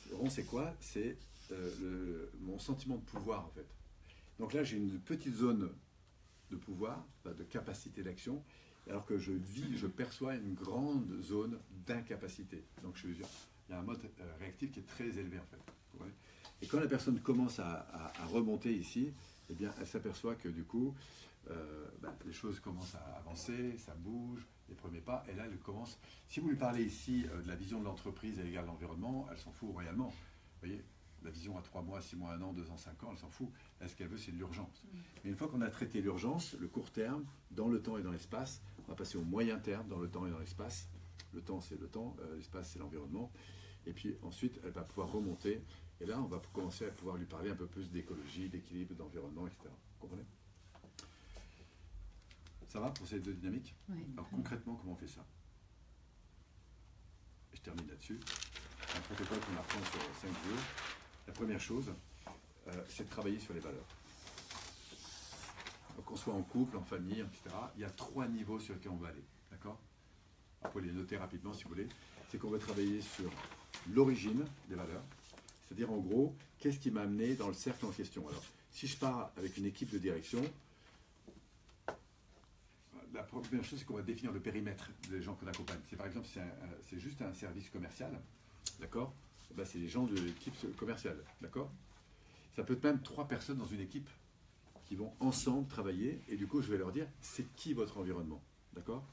Speaker 2: Ce rond, c'est quoi? C'est mon sentiment de pouvoir, en fait. Donc là, j'ai une petite zone de pouvoir, de capacité d'action, alors que je perçois une grande zone d'incapacité. Donc il y a un mode réactif qui est très élevé, en fait. Ouais. Et quand la personne commence à remonter ici, eh bien, elle s'aperçoit que du coup, les choses commencent à avancer, ça bouge, les premiers pas, et là, elle commence... Si vous lui parlez ici de la vision de l'entreprise à l'égard de l'environnement, elle s'en fout royalement. Vous voyez, la vision à 3 mois, 6 mois, 1 an, 2 ans, 5 ans, elle s'en fout. Là, ce qu'elle veut, c'est de l'urgence. Mais une fois qu'on a traité l'urgence, le court terme, dans le temps et dans l'espace, on va passer au moyen terme, dans le temps et dans l'espace. Le temps, c'est le temps, l'espace, c'est l'environnement. Et puis ensuite, elle va pouvoir remonter. Et là, on va commencer à pouvoir lui parler un peu plus d'écologie, d'équilibre, d'environnement, etc. Vous comprenez? Ça va pour ces deux dynamiques?
Speaker 3: Oui.
Speaker 2: Alors concrètement, comment on fait ça? Je termine là-dessus. Un protocole qu'on apprend sur 5 jours. La première chose, c'est de travailler sur les valeurs. Donc, qu'on soit en couple, en famille, etc., il y a 3 niveaux sur lesquels on va aller. D'accord? Vous pouvez les noter rapidement si vous voulez. C'est qu'on va travailler sur l'origine des valeurs. C'est-à-dire, en gros, qu'est-ce qui m'a amené dans le cercle en question? Alors, si je pars avec une équipe de direction, la première chose, c'est qu'on va définir le périmètre des gens qu'on accompagne. Si par exemple, c'est juste un service commercial, d'accord? Ben, c'est les gens de l'équipe commerciale, d'accord? Ça peut être même 3 personnes dans une équipe qui vont ensemble travailler, et du coup, je vais leur dire, c'est qui votre environnement, d'accord?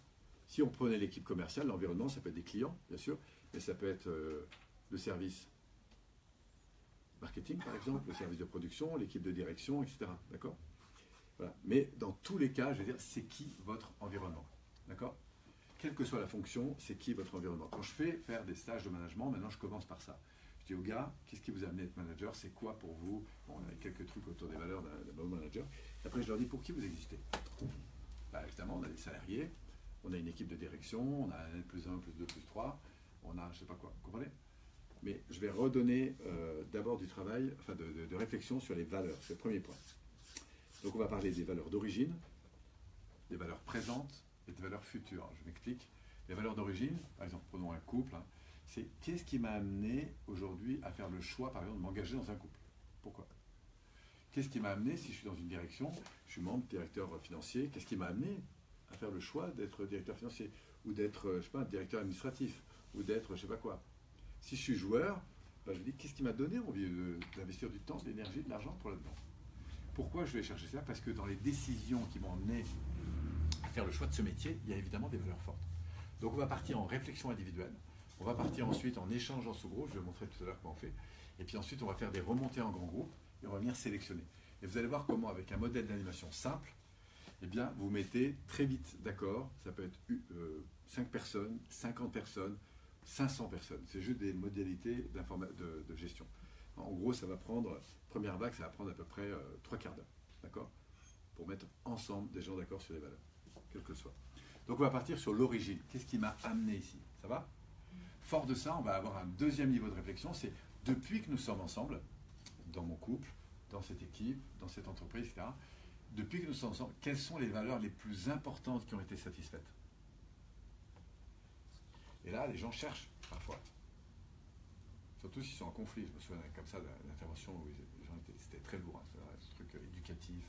Speaker 2: Si on prenait l'équipe commerciale, l'environnement, ça peut être des clients, bien sûr, mais ça peut être le service marketing, par exemple, le service de production, l'équipe de direction, etc., d'accord? Voilà. Mais dans tous les cas, je veux dire, c'est qui votre environnement, d'accord? Quelle que soit la fonction, c'est qui votre environnement? Quand je fais faire des stages de management, maintenant je commence par ça. Je dis aux gars, qu'est-ce qui vous a amené à être manager? C'est quoi pour vous? Bon, on a quelques trucs autour des valeurs d'un bon manager. Et après, je leur dis, pour qui vous existez? Bah, évidemment, on a des salariés, on a une équipe de direction, on a un plus 1, plus 2, plus 3, on a je sais pas quoi, vous comprenez? Mais je vais redonner d'abord du travail, enfin de réflexion sur les valeurs, c'est le premier point. Donc on va parler des valeurs d'origine, des valeurs présentes et des valeurs futures. Je m'explique. Les valeurs d'origine, par exemple, prenons un couple, hein, c'est qu'est-ce qui m'a amené aujourd'hui à faire le choix, par exemple, de m'engager dans un couple? Pourquoi? Qu'est-ce qui m'a amené, si je suis dans une direction, je suis membre, directeur financier, qu'est-ce qui m'a amené à faire le choix d'être directeur financier? Ou d'être, je sais pas, directeur administratif? Ou d'être, je sais pas quoi? Si je suis joueur, ben, je me dis, qu'est-ce qui m'a donné envie d'investir du temps, de l'énergie, de l'argent pour là-dedans? Pourquoi je vais chercher ça? Parce que dans les décisions qui m'ont amené à faire le choix de ce métier, il y a évidemment des valeurs fortes. Donc on va partir en réflexion individuelle, on va partir ensuite en échange en sous-groupe, je vais montrer tout à l'heure comment on fait, et puis ensuite on va faire des remontées en grand groupe, et on va venir sélectionner. Et vous allez voir comment, avec un modèle d'animation simple, eh bien, vous mettez très vite d'accord, ça peut être 5 personnes, 50 personnes, 500 personnes, c'est juste des modalités de gestion. En gros, ça va prendre, première vague, ça va prendre à peu près 3 quarts d'heure, d'accord? Pour mettre ensemble des gens d'accord sur les valeurs, quelles que soient. Donc on va partir sur l'origine. Qu'est-ce qui m'a amené ici? Ça va? Fort de ça, on va avoir un deuxième niveau de réflexion, c'est depuis que nous sommes ensemble, dans mon couple, dans cette équipe, dans cette entreprise, etc., depuis que nous sommes ensemble, quelles sont les valeurs les plus importantes qui ont été satisfaites? Et là, les gens cherchent parfois. Surtout s'ils sont en conflit. Je me souviens comme ça d'une intervention où les gens c'était très lourd, hein, un truc éducatif,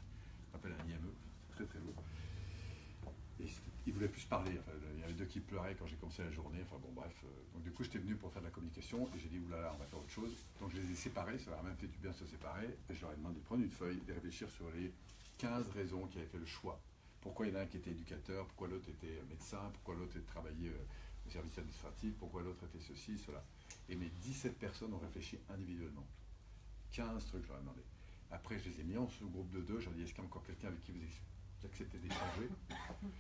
Speaker 2: on appelle un IME, très très lourd. Et ils voulaient plus se parler. Enfin, il y avait 2 qui pleuraient quand j'ai commencé la journée. Enfin bon, bref. Donc du coup, j'étais venu pour faire de la communication et j'ai dit oulala, on va faire autre chose. Donc je les ai séparés. Ça leur a même fait du bien de se séparer. Et je leur ai demandé de prendre une feuille, de réfléchir sur les 15 raisons qui avaient fait le choix. Pourquoi il y en a un qui était éducateur, pourquoi l'autre était médecin, pourquoi l'autre travaillait au service administratif, pourquoi l'autre était ceci, cela. Et mes 17 personnes ont réfléchi individuellement. 15 trucs, je leur ai demandé. Après, je les ai mis en sous-groupe de 2. Je leur ai dit, est-ce qu'il y a encore quelqu'un avec qui vous acceptez d'échanger?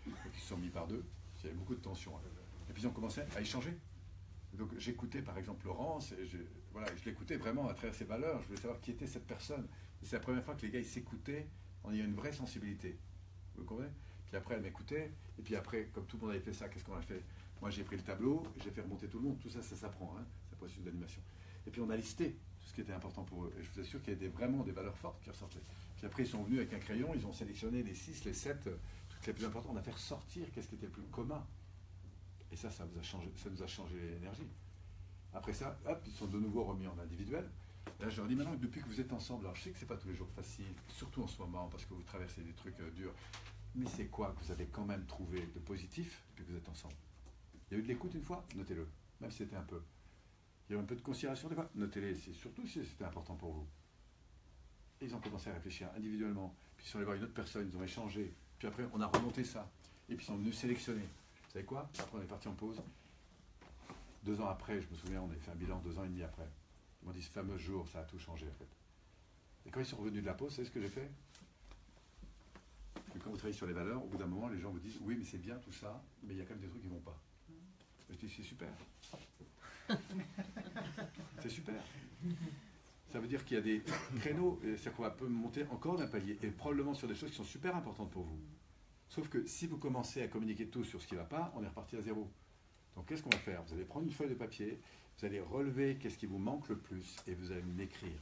Speaker 2: Donc ils se sont mis par 2. Il y avait beaucoup de tension. Et puis ils ont commencé à échanger. Donc j'écoutais par exemple Laurence, et je l'écoutais vraiment à travers ses valeurs. Je voulais savoir qui était cette personne. Et c'est la première fois que les gars ils s'écoutaient en ayant une vraie sensibilité. Vous comprenez? Puis après elle m'écoutait. Et puis après, comme tout le monde avait fait ça, qu'est-ce qu'on a fait? Moi j'ai pris le tableau, j'ai fait remonter tout le monde. Tout ça, ça s'apprend, hein, c'est processus d'animation. Et puis on a listé tout ce qui était important pour eux. Et je vous assure qu'il y avait vraiment des valeurs fortes qui ressortaient. Puis après ils sont venus avec un crayon, ils ont sélectionné les 6, les 7 trucs les plus importants. On a fait ressortir qu'est-ce qui était le plus commun. Et ça nous a changé l'énergie. Après ça, hop, ils sont de nouveau remis en individuel. Là, je leur dis maintenant, depuis que vous êtes ensemble, alors je sais que c'est pas tous les jours facile, surtout en ce moment, parce que vous traversez des trucs durs, mais c'est quoi que vous avez quand même trouvé de positif depuis que vous êtes ensemble? Il y a eu de l'écoute une fois? Notez-le, même si c'était un peu. Il y a eu un peu de considération des fois? Notez-les, surtout si c'était important pour vous. Et ils ont commencé à réfléchir individuellement, puis ils sont allés voir une autre personne, ils ont échangé, puis après on a remonté ça, et puis ils sont venus sélectionner. Vous savez quoi? Après on est parti en pause. 2 ans après, je me souviens, on avait fait un bilan 2 ans et demi après. Ils m'ont dit ce fameux jour, ça a tout changé en fait. Et quand ils sont revenus de la pause, vous savez ce que j'ai fait? Que quand vous travaillez sur les valeurs, au bout d'un moment, les gens vous disent oui, mais c'est bien tout ça, mais il y a quand même des trucs qui ne vont pas. Je dis c'est super. C'est super. Ça veut dire qu'il y a des créneaux, c'est-à-dire qu'on va peut monter encore d'un palier, et probablement sur des choses qui sont super importantes pour vous. Sauf que si vous commencez à communiquer tout sur ce qui ne va pas, on est reparti à zéro. Donc qu'est-ce qu'on va faire? Vous allez prendre une feuille de papier, vous allez relever qu'est-ce qui vous manque le plus et vous allez m'écrire.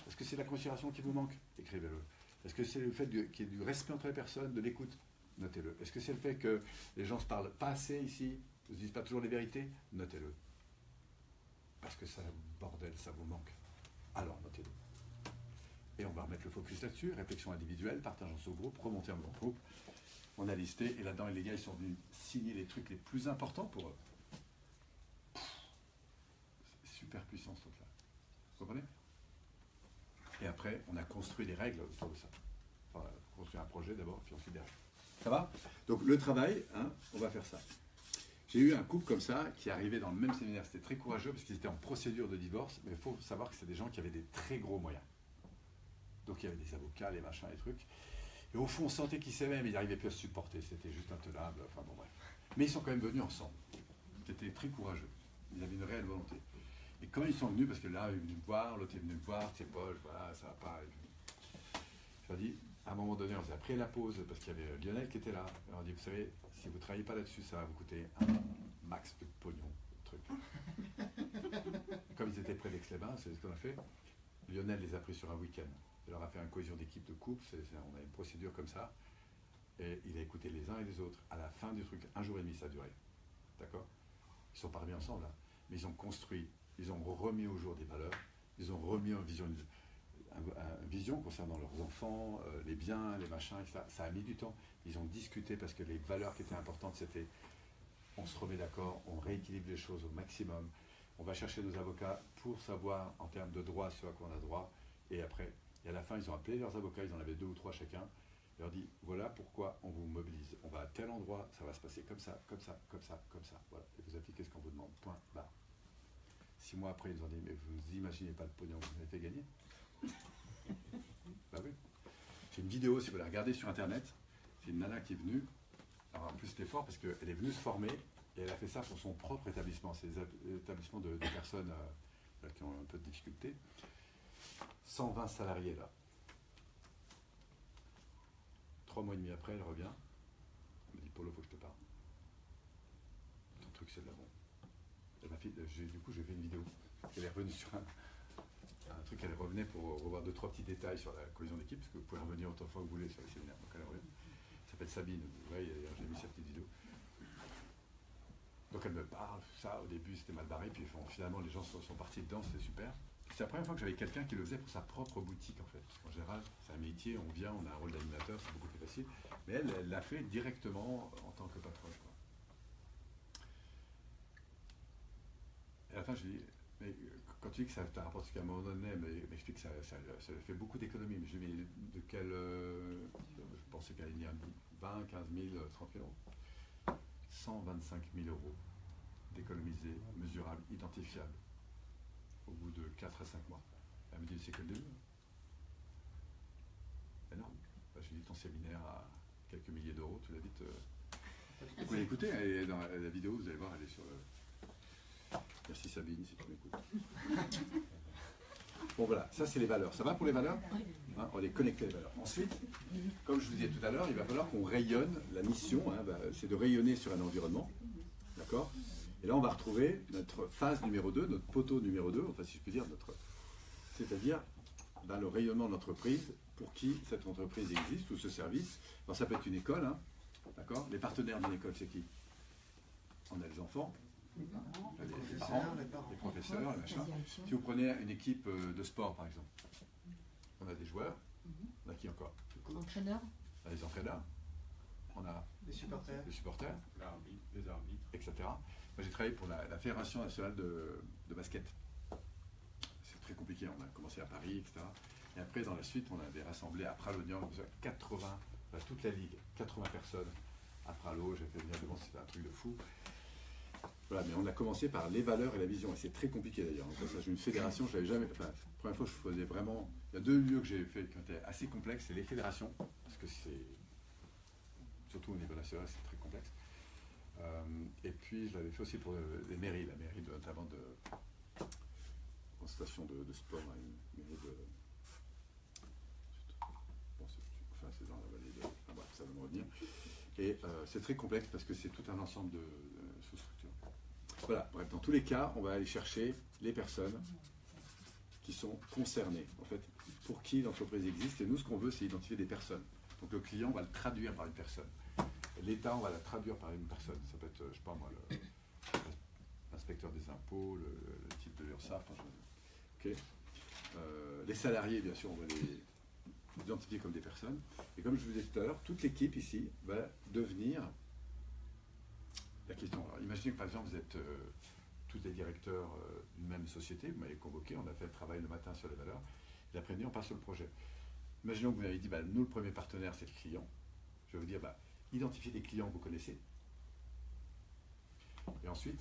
Speaker 2: Est-ce que c'est la considération qui vous manque? Écrivez-le. Est-ce que c'est le fait qu'il y ait du respect entre les personnes, de l'écoute? Notez-le. Est-ce que c'est le fait que les gens ne se parlent pas assez ici, ne se disent pas toujours les vérités? Notez-le. Parce que ça, bordel, ça vous manque. Alors notez-le. Et on va remettre le focus là-dessus, réflexion individuelle, partage en sous-groupe, remonter en grand groupe. On a listé, et là-dedans, les gars, ils sont venus signer les trucs les plus importants pour eux. C'est super puissant, ce truc-là. Vous comprenez? Et après, on a construit des règles autour de ça. Enfin, construit un projet d'abord, puis ensuite des règles. Ça va? Donc, le travail, hein, on va faire ça. J'ai eu un couple comme ça, qui est arrivé dans le même séminaire. C'était très courageux, parce qu'ils étaient en procédure de divorce, mais il faut savoir que c'est des gens qui avaient des très gros moyens. Donc, il y avait des avocats, les machins, les trucs. Et au fond, on sentait qu'ils s'aimaient, mais ils n'arrivaient plus à se supporter. C'était juste intenable. Enfin bon, bref. Mais ils sont quand même venus ensemble. C'était très courageux. Ils avaient une réelle volonté. Et quand ils sont venus, parce que là, ils sont venus me voir, l'autre est venu me voir, c'est Paul, voilà, ça va pas. Je leur dis, à un moment donné, on s'est pris la pause, parce qu'il y avait Lionel qui était là. On leur dit, vous savez, si vous ne travaillez pas là-dessus, ça va vous coûter un max de pognon, le truc. Comme ils étaient près d'Aix-les-Bains, c'est ce qu'on a fait. Lionel les a pris sur un week-end. Il leur a fait une cohésion d'équipe de couple, on a une procédure comme ça, et il a écouté les uns et les autres. À la fin du truc, 1 jour et demi ça a duré. D'accord? Ils sont pas remis ensemble, là, mais ils ont construit, ils ont remis au jour des valeurs, ils ont remis en vision, une vision concernant leurs enfants, les biens, les machins, etc. Ça a mis du temps. Ils ont discuté parce que les valeurs qui étaient importantes, c'était on se remet d'accord, on rééquilibre les choses au maximum, on va chercher nos avocats pour savoir en termes de droit ce à quoi on a droit, et après. Et à la fin, ils ont appelé leurs avocats, ils en avaient 2 ou 3 chacun. Ils leur dit, voilà pourquoi on vous mobilise. On va à tel endroit, ça va se passer comme ça, comme ça, comme ça, comme ça. Voilà. Et vous appliquez ce qu'on vous demande. Point, barre. 6 mois après, ils nous ont dit, mais vous imaginez pas le pognon que vous avez fait gagner? Bah oui. J'ai une vidéo, si vous la regardez sur Internet. C'est une nana qui est venue. Alors en plus, c'était fort parce qu'elle est venue se former et elle a fait ça pour son propre établissement. C'est des établissements de personnes qui ont un peu de difficultés. 120 salariés là. 3 mois et demi après, elle revient. Elle me dit, Polo, faut que je te parle. Ton truc, c'est de la bombe. Et ma fille, du coup, j'ai fait une vidéo. Elle est revenue sur un truc, elle revenait pour revoir 2-3 petits détails sur la cohésion d'équipe, parce que vous pouvez revenir autant de fois que vous voulez sur les séminaires. Donc elle revient. Elle s'appelle Sabine. Vous voyez, j'ai mis sa petite vidéo. Donc elle me parle, ça, au début c'était mal barré, puis finalement les gens sont partis dedans, c'était super. C'est la première fois que j'avais quelqu'un qui le faisait pour sa propre boutique, en fait. En général, c'est un métier, on vient, on a un rôle d'animateur, c'est beaucoup plus facile. Mais elle l'a fait directement en tant que patronne, quoi. Et à la fin, je lui dis, mais quand tu dis que ça t'a rapporté jusqu'à un moment donné, mais m'explique que ça fait beaucoup d'économies. Mais je lui dis, mais de quel... je pensais qu'elle allait dire 20, 15 000, 30 000 euros. 125 000 euros d'économiser, mesurable, identifiable, au bout de 4 à 5 mois. Elle me dit, c'est que le début. Énorme. Bah, je lui dis, ton séminaire à quelques milliers d'euros, tu l'as vite... Vous pouvez l'écouter, elle est dans la vidéo, vous allez voir, elle est sur le... Merci Sabine, si tu m'écoutes. Bon voilà, ça c'est les valeurs. Ça va pour les valeurs, hein, on est connecté les valeurs. Ensuite, comme je vous disais tout à l'heure, il va falloir qu'on rayonne. La mission, hein, c'est de rayonner sur un environnement. D'accord? Et là, on va retrouver notre phase numéro 2, notre poteau numéro 2, enfin si je peux dire, c'est-à-dire le rayonnement de l'entreprise, pour qui cette entreprise existe, ou ce service. Alors, ça peut être une école, hein, d'accord? Les partenaires d'une école, c'est qui? On a les enfants, les parents, les professeurs, les machins. Si vous prenez une équipe de sport, par exemple, on a des joueurs, on a qui encore?
Speaker 3: Entraîneur.
Speaker 2: On a les entraîneurs, on a
Speaker 4: les supporters,
Speaker 2: les arbitres, etc. Moi, j'ai travaillé pour la Fédération nationale de basket. C'est très compliqué, on a commencé à Paris, etc. Et après, dans la suite, on avait rassemblé à Pralognan, 80, enfin, toute la ligue, 80 personnes à Pralo, j'ai fait venir devant, c'était un truc de fou. Voilà, mais on a commencé par les valeurs et la vision, et c'est très compliqué d'ailleurs. J'ai une fédération, je l'avais jamais. Enfin, la première fois que je faisais vraiment. Il y a 2 lieux que j'ai fait qui étaient assez complexes, c'est les fédérations, parce que c'est. Surtout au niveau national, c'est très complexe. Et puis je l'avais fait aussi pour les mairies, la mairie notamment en station de sport, hein, une mairie de. Bon, c'est dans la vallée de. Enfin, bref, ça va me revenir. Et c'est très complexe parce que c'est tout un ensemble de sous-structures. Voilà, bref, dans tous les cas, on va aller chercher les personnes qui sont concernées, en fait, pour qui l'entreprise existe. Et nous, ce qu'on veut, c'est identifier des personnes. Donc le client, on va le traduire par une personne. L'État, on va la traduire par une personne. Ça peut être, je sais pas moi, l'inspecteur des impôts, le type de l'URSSAF. Enfin, okay. Les salariés, bien sûr, on va les identifier comme des personnes. Et comme je vous disais tout à l'heure, toute l'équipe ici va devenir la question. Alors, imaginez que par exemple, vous êtes tous les directeurs d'une même société, vous m'avez convoqué, on a fait le travail le matin sur les valeurs, et l'après-midi, on passe sur le projet. Imaginons que vous m'avez dit, nous, le premier partenaire, c'est le client. Je vais vous dire, identifiez les clients que vous connaissez. Et ensuite,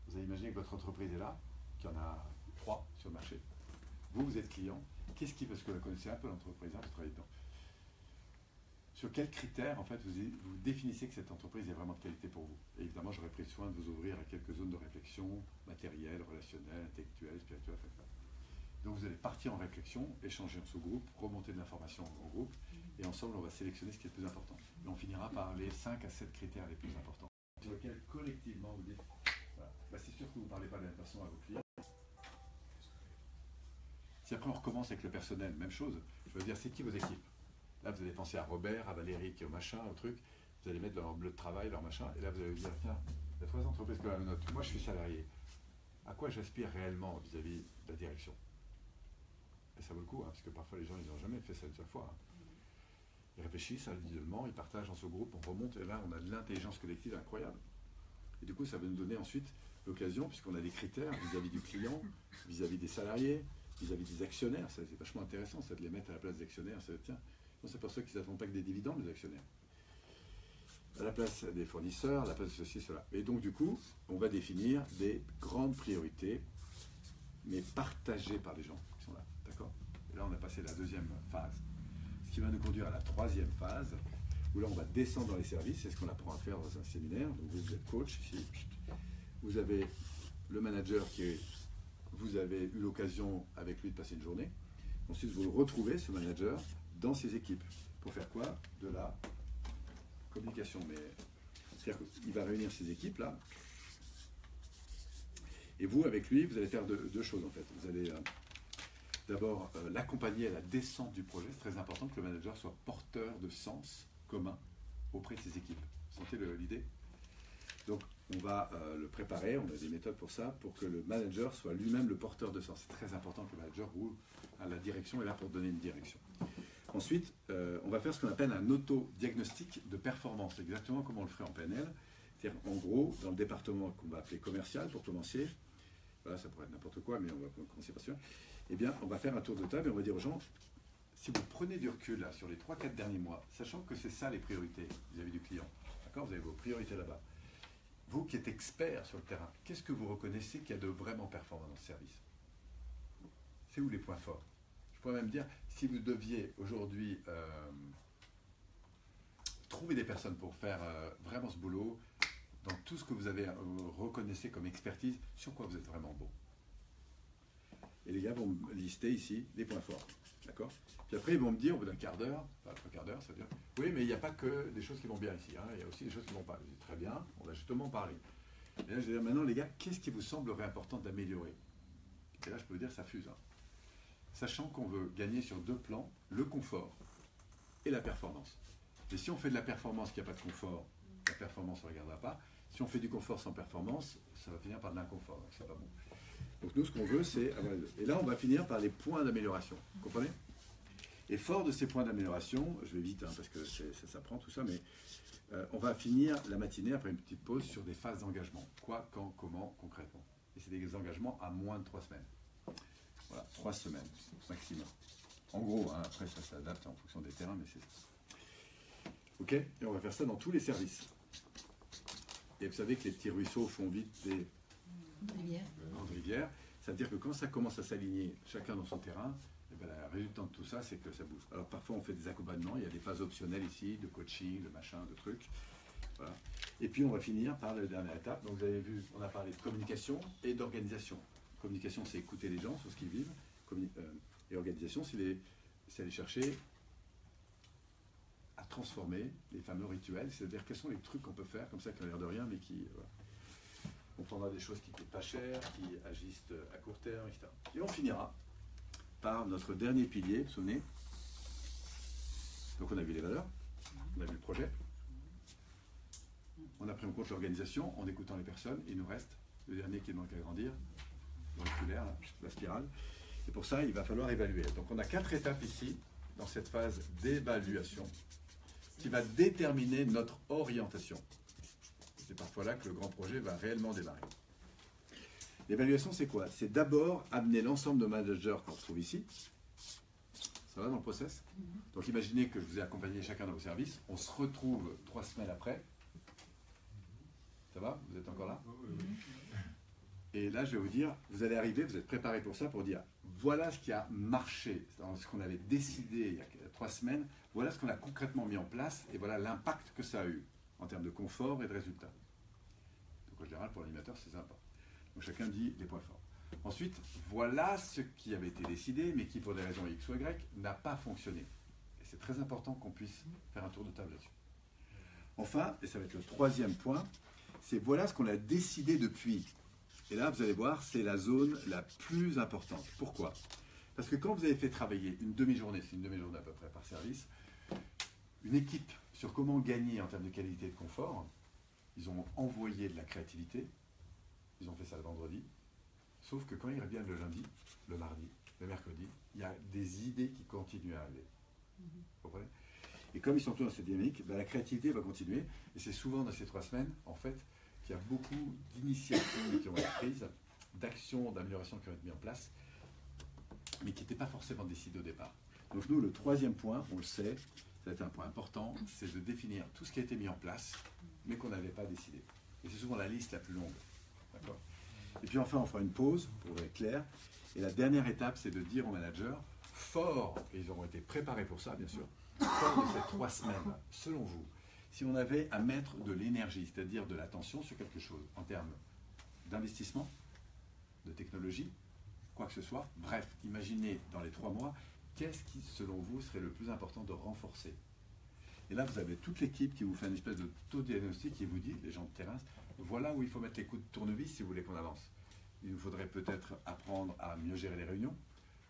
Speaker 2: vous allez imaginer que votre entreprise est là, qu'il y en a 3 sur le marché. Vous êtes client. Qu'est-ce qui, parce que vous connaissez un peu l'entreprise, vous travaillez dedans. Sur quels critères, en fait, vous définissez que cette entreprise est vraiment de qualité pour vous? Et évidemment, j'aurais pris soin de vous ouvrir à quelques zones de réflexion, matérielle, relationnelle, intellectuelle, spirituelle, etc. Donc vous allez partir en réflexion, échanger en sous-groupe, remonter de l'information en groupe, et ensemble, on va sélectionner ce qui est le plus important. Et on finira par les 5 à 7 critères les plus importants, sur lesquels collectivement vous dites, voilà. C'est sûr que vous ne parlez pas de la même façon à vos clients. Si après on recommence avec le personnel, même chose, je veux dire, c'est qui vos équipes? Là, vous allez penser à Robert, à Valérie, qui est au machin, au truc, vous allez mettre leur bleu de travail, leur machin, et là vous allez vous dire, tiens, il y a 3 entreprises qui ont la note, moi je suis salarié, à quoi j'aspire réellement vis-à-vis de la direction? Et ça vaut le coup, hein, parce que parfois les gens, ils n'ont jamais fait ça une seule fois. Hein. Ils réfléchissent individuellement, ils partagent dans ce groupe, on remonte, et là on a de l'intelligence collective incroyable. Et du coup, ça va nous donner ensuite l'occasion, puisqu'on a des critères vis-à-vis du client, vis-à-vis des salariés, vis-à-vis des actionnaires, c'est vachement intéressant, ça de les mettre à la place des actionnaires, ça tiens, on s'aperçoit qu'ils n'attendent pas que des dividendes, les actionnaires. À la place des fournisseurs, à la place de ceci, cela. Et donc du coup, on va définir des grandes priorités, mais partagées par les gens qui sont là, d'accord? Et là, on a passé la 2e phase. Ce qui va nous conduire à la 3e phase, où là, on va descendre dans les services, c'est ce qu'on apprend à faire dans un séminaire. Donc vous êtes coach ici, vous avez le manager qui est... Vous avez eu l'occasion avec lui de passer une journée. Ensuite, vous le retrouvez, ce manager, dans ses équipes. Pour faire quoi? De la communication. Mais c'est-à-dire qu'il va réunir ses équipes là. Et vous, avec lui, vous allez faire 2 choses en fait. Vous allez d'abord l'accompagner à la descente du projet. C'est très important que le manager soit porteur de sens commun auprès de ses équipes. Vous sentez l'idée? Donc, on va le préparer, on a des méthodes pour ça, pour que le manager soit lui-même le porteur de sens. C'est très important que le manager ou la direction est là pour donner une direction. Ensuite, on va faire ce qu'on appelle un auto-diagnostic de performance, exactement comme on le ferait en PNL. C'est-à-dire, en gros, dans le département qu'on va appeler commercial, pour commencer, voilà, ça pourrait être n'importe quoi, mais on va commencer par celui-là, eh bien, on va faire un tour de table et on va dire aux gens, si vous prenez du recul là, sur les 3-4 derniers mois, sachant que c'est ça les priorités vis-à-vis du client, d'accord, vous avez vos priorités là-bas. Vous qui êtes expert sur le terrain, qu'est-ce que vous reconnaissez qu'il y a de vraiment performant dans ce service? C'est où les points forts? Je pourrais même dire, si vous deviez aujourd'hui trouver des personnes pour faire vraiment ce boulot, dans tout ce que vous avez reconnaissez comme expertise, sur quoi vous êtes vraiment bon. Et les gars vont me lister ici les points forts. D'accord? Puis après, ils vont me dire, au bout d'un quart d'heure, enfin, 3 quarts d'heure, c'est-à-dire, oui, mais il n'y a pas que des choses qui vont bien ici, hein, il y a aussi des choses qui ne vont pas. Je dis, très bien, on va justement parler. Et là, je vais dire, maintenant, les gars, qu'est-ce qui vous semblerait important d'améliorer? Et là, je peux vous dire, ça fuse. Hein. Sachant qu'on veut gagner sur 2 plans, le confort et la performance. Et si on fait de la performance qui n'a pas de confort, la performance ne regardera pas. Si on fait du confort sans performance, ça va finir par de l'inconfort, donc c'est pas bon. Donc nous, ce qu'on veut, c'est avoir les deux. Et là, on va finir par les points d'amélioration. Vous comprenez? Et fort de ces points d'amélioration, je vais vite, hein, parce que ça prend tout ça, mais on va finir la matinée, après une petite pause, sur des phases d'engagement. Quoi, quand, comment, concrètement. Et c'est des engagements à moins de 3 semaines. Voilà, 3 semaines, maximum. En gros, hein, après, ça s'adapte en fonction des terrains, mais c'est ça. OK? Et on va faire ça dans tous les services. Et vous savez que les petits ruisseaux font vite des grandes rivières. Ça veut dire que quand ça commence à s'aligner, chacun dans son terrain, et bien, le résultat de tout ça, c'est que ça bouge. Alors parfois, on fait des accompagnements. Il y a des phases optionnelles ici, de coaching, de machin, de trucs. Voilà. Et puis, on va finir par la dernière étape. Donc, vous avez vu, on a parlé de communication et d'organisation. Communication, c'est écouter les gens sur ce qu'ils vivent. Et organisation, c'est aller chercher à transformer les fameux rituels, c'est-à-dire quels sont les trucs qu'on peut faire comme ça qui ont l'air de rien, mais qui voilà. On prendra des choses qui ne coûtent pas cher, qui agissent à court terme, etc. Et on finira par notre dernier pilier, vous vous souvenez? Donc on a vu les valeurs, on a vu le projet, on a pris en compte l'organisation en écoutant les personnes, il nous reste le dernier qui manque à grandir, l'auriculaire, la spirale. Et pour ça, il va falloir évaluer. Donc on a 4 étapes ici, dans cette phase d'évaluation, qui va déterminer notre orientation. C'est parfois là que le grand projet va réellement démarrer. L'évaluation, c'est quoi? C'est d'abord amener l'ensemble de managers qu'on retrouve ici. Ça va dans le process? Donc imaginez que je vous ai accompagné chacun dans vos services. On se retrouve 3 semaines après. Ça va? Vous êtes encore là? Et là, je vais vous dire, vous allez arriver, vous êtes préparés pour ça, pour dire, voilà ce qui a marché, dans ce qu'on avait décidé il y a 3 semaines, voilà ce qu'on a concrètement mis en place, et voilà l'impact que ça a eu, en termes de confort et de résultats. Donc en général, pour l'animateur, c'est sympa. Donc chacun dit les points forts. Ensuite, voilà ce qui avait été décidé, mais qui, pour des raisons X ou Y, n'a pas fonctionné. Et c'est très important qu'on puisse faire un tour de table là-dessus. Enfin, et ça va être le 3e point, c'est voilà ce qu'on a décidé depuis. Et là, vous allez voir, c'est la zone la plus importante. Pourquoi? Parce que quand vous avez fait travailler une demi-journée, c'est une demi-journée à peu près par service, une équipe sur comment gagner en termes de qualité et de confort, ils ont envoyé de la créativité, ils ont fait ça le vendredi, sauf que quand ils reviennent le lundi, le mardi, le mercredi, il y a des idées qui continuent à arriver. Vous comprenez? Et comme ils sont tous dans cette dynamique, ben la créativité va continuer, et c'est souvent dans ces 3 semaines, en fait, qu'il y a beaucoup d'initiatives qui ont été prises, d'actions, d'améliorations qui ont été mises en place, mais qui n'étaient pas forcément décidées au départ. Donc nous, le 3e point, on le sait, ça va être un point important, c'est de définir tout ce qui a été mis en place, mais qu'on n'avait pas décidé. Et c'est souvent la liste la plus longue. D'accord? Et puis enfin, on fera une pause, pour être clair. Et la dernière étape, c'est de dire aux managers, fort, et ils auront été préparés pour ça, bien sûr, fort de ces 3 semaines, selon vous, si on avait à mettre de l'énergie, c'est-à-dire de l'attention sur quelque chose, en termes d'investissement, de technologie, quoi que ce soit, bref, imaginez dans les 3 mois, qu'est-ce qui, selon vous, serait le plus important de renforcer? Et là, vous avez toute l'équipe qui vous fait une espèce de taux de diagnostic qui vous dit, les gens de terrain, voilà où il faut mettre les coups de tournevis si vous voulez qu'on avance. Il nous faudrait peut-être apprendre à mieux gérer les réunions,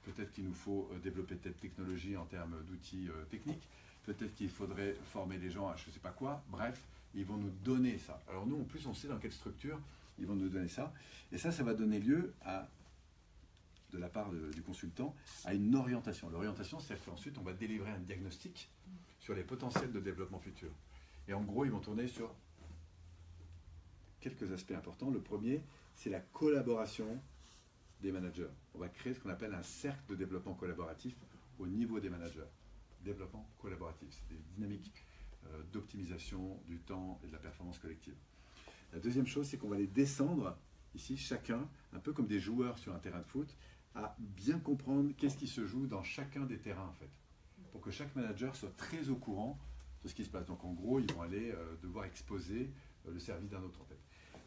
Speaker 2: peut-être qu'il nous faut développer telle technologie en termes d'outils techniques, peut-être qu'il faudrait former les gens à je ne sais pas quoi, bref, ils vont nous donner ça. Alors nous, en plus, on sait dans quelle structure ils vont nous donner ça. Et ça va donner lieu à, de la part du consultant, à une orientation. L'orientation, c'est qu'ensuite, on va délivrer un diagnostic sur les potentiels de développement futur. Et en gros, ils vont tourner sur quelques aspects importants. Le premier, c'est la collaboration des managers. On va créer ce qu'on appelle un cercle de développement collaboratif au niveau des managers. Développement collaboratif, c'est des dynamiques d'optimisation du temps et de la performance collective. La deuxième chose, c'est qu'on va les descendre, ici, chacun, un peu comme des joueurs sur un terrain de foot, à bien comprendre qu'est-ce qui se joue dans chacun des terrains, en fait, pour que chaque manager soit très au courant de ce qui se passe. Donc, en gros, ils vont aller devoir exposer le service d'un autre, en fait,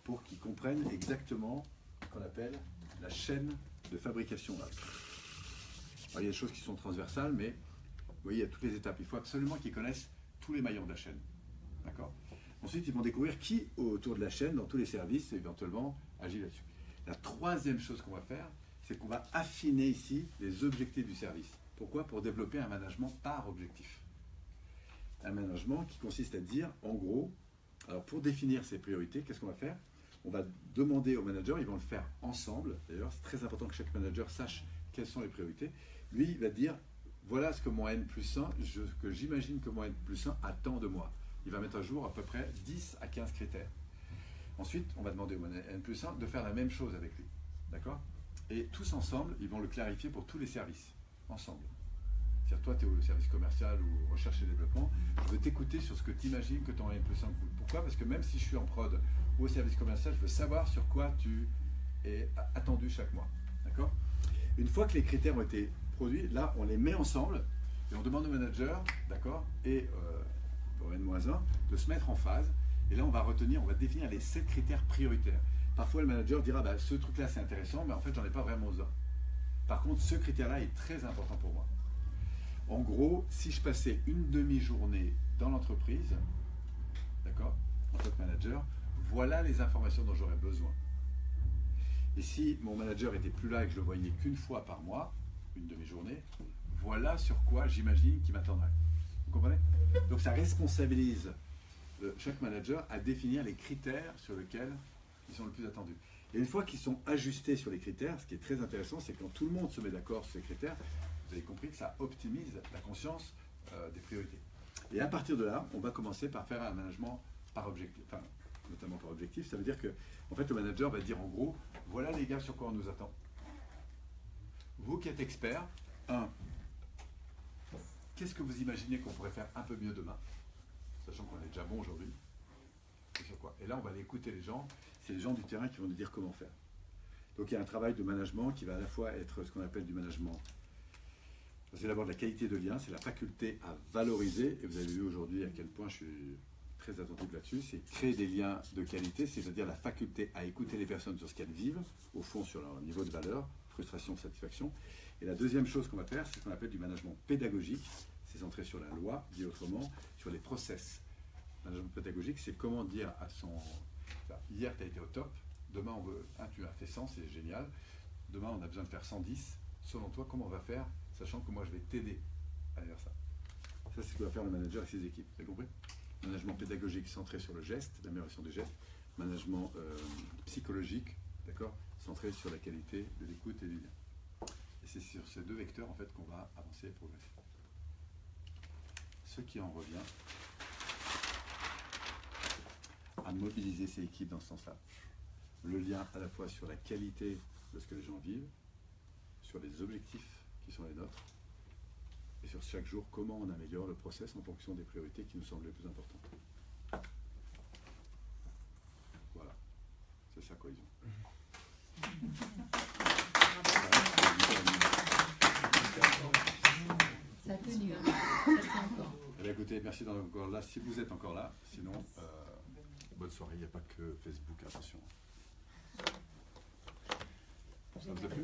Speaker 2: pour qu'ils comprennent exactement ce qu'on appelle la chaîne de fabrication. Là. Alors, il y a des choses qui sont transversales, mais vous voyez, il y a toutes les étapes. Il faut absolument qu'ils connaissent tous les maillons de la chaîne. D'accord ? Ensuite, ils vont découvrir qui, autour de la chaîne, dans tous les services, éventuellement, agit là-dessus. La troisième chose qu'on va faire, c'est qu'on va affiner ici les objectifs du service. Pourquoi ? Pour développer un management par objectif. Un management qui consiste à dire, en gros, alors pour définir ses priorités, qu'est-ce qu'on va faire ? On va demander aux managers, ils vont le faire ensemble. D'ailleurs, c'est très important que chaque manager sache quelles sont les priorités. Lui, il va dire, voilà ce que mon N+1, que j'imagine que mon N+1 attend de moi. Il va mettre à jour à peu près 10 à 15 critères. Ensuite, on va demander au N+1 de faire la même chose avec lui. D'accord ? Et tous ensemble, ils vont le clarifier pour tous les services. Ensemble. C'est-à-dire, toi, tu es au service commercial ou recherche et développement, je veux t'écouter sur ce que tu imagines que ton N+1 coûte. Pourquoi ? Parce que même si je suis en prod ou au service commercial, je veux savoir sur quoi tu es attendu chaque mois. D'accord ? Une fois que les critères ont été produits, là, on les met ensemble et on demande au manager, d'accord, et au N-1, de se mettre en phase. Et là, on va définir les 7 critères prioritaires. Parfois, le manager dira, bah, ce truc-là, c'est intéressant, mais en fait, j'en ai pas vraiment besoin. Par contre, ce critère-là est très important pour moi. En gros, si je passais une demi-journée dans l'entreprise, d'accord, en tant que manager, voilà les informations dont j'aurais besoin. Et si mon manager était plus là et que je le voyais qu'une fois par mois, une demi-journée, voilà sur quoi j'imagine qu'il m'attendrait. Vous comprenez ? Donc ça responsabilise chaque manager à définir les critères sur lesquels ils sont le plus attendus. Et une fois qu'ils sont ajustés sur les critères, ce qui est très intéressant, c'est que quand tout le monde se met d'accord sur les critères, vous avez compris que ça optimise la conscience des priorités. Et à partir de là, on va commencer par faire un management par objectif, enfin, notamment par objectif. Ça veut dire que en fait, le manager va dire en gros, voilà les gars sur quoi on nous attend. Vous qui êtes experts, qu'est-ce que vous imaginez qu'on pourrait faire un peu mieux demain, sachant qu'on est déjà bon aujourd'hui. Et sur quoi ? Et là, on va aller écouter les gens. C'est les gens du terrain qui vont nous dire comment faire. Donc il y a un travail de management qui va à la fois être ce qu'on appelle du management. C'est d'abord de la qualité de lien, c'est la faculté à valoriser. Et vous avez vu aujourd'hui à quel point je suis très attentif là-dessus. C'est créer des liens de qualité, c'est-à-dire la faculté à écouter les personnes sur ce qu'elles vivent, au fond sur leur niveau de valeur, frustration, satisfaction. Et la deuxième chose qu'on va faire, c'est ce qu'on appelle du management pédagogique. C'est centré sur la loi, dit autrement, sur les process. Le management pédagogique, c'est comment dire à son... Hier, tu as été au top. Demain, on veut... tu as fait 100, c'est génial. Demain, on a besoin de faire 110. Selon toi, comment on va faire, sachant que moi, je vais t'aider à faire ça. Ça, c'est ce que va faire le manager et ses équipes. Vous avez compris ? Management pédagogique centré sur le geste, l'amélioration des gestes. Management psychologique, d'accord, centré sur la qualité de l'écoute et du lien. Et c'est sur ces deux vecteurs, en fait, qu'on va avancer et progresser. Ce qui en revient à mobiliser ces équipes dans ce sens-là. Le lien à la fois sur la qualité de ce que les gens vivent, sur les objectifs qui sont les nôtres, et sur chaque jour, comment on améliore le process en fonction des priorités qui nous semblent les plus importantes. Voilà, c'est ça cohésion.
Speaker 3: Ça a tenu, hein. Ça tient encore.
Speaker 2: Eh bien, écoutez, merci d'être encore là, si vous êtes encore là. Sinon, bonne soirée, il n'y a pas que Facebook, attention. Ça vous a plu ?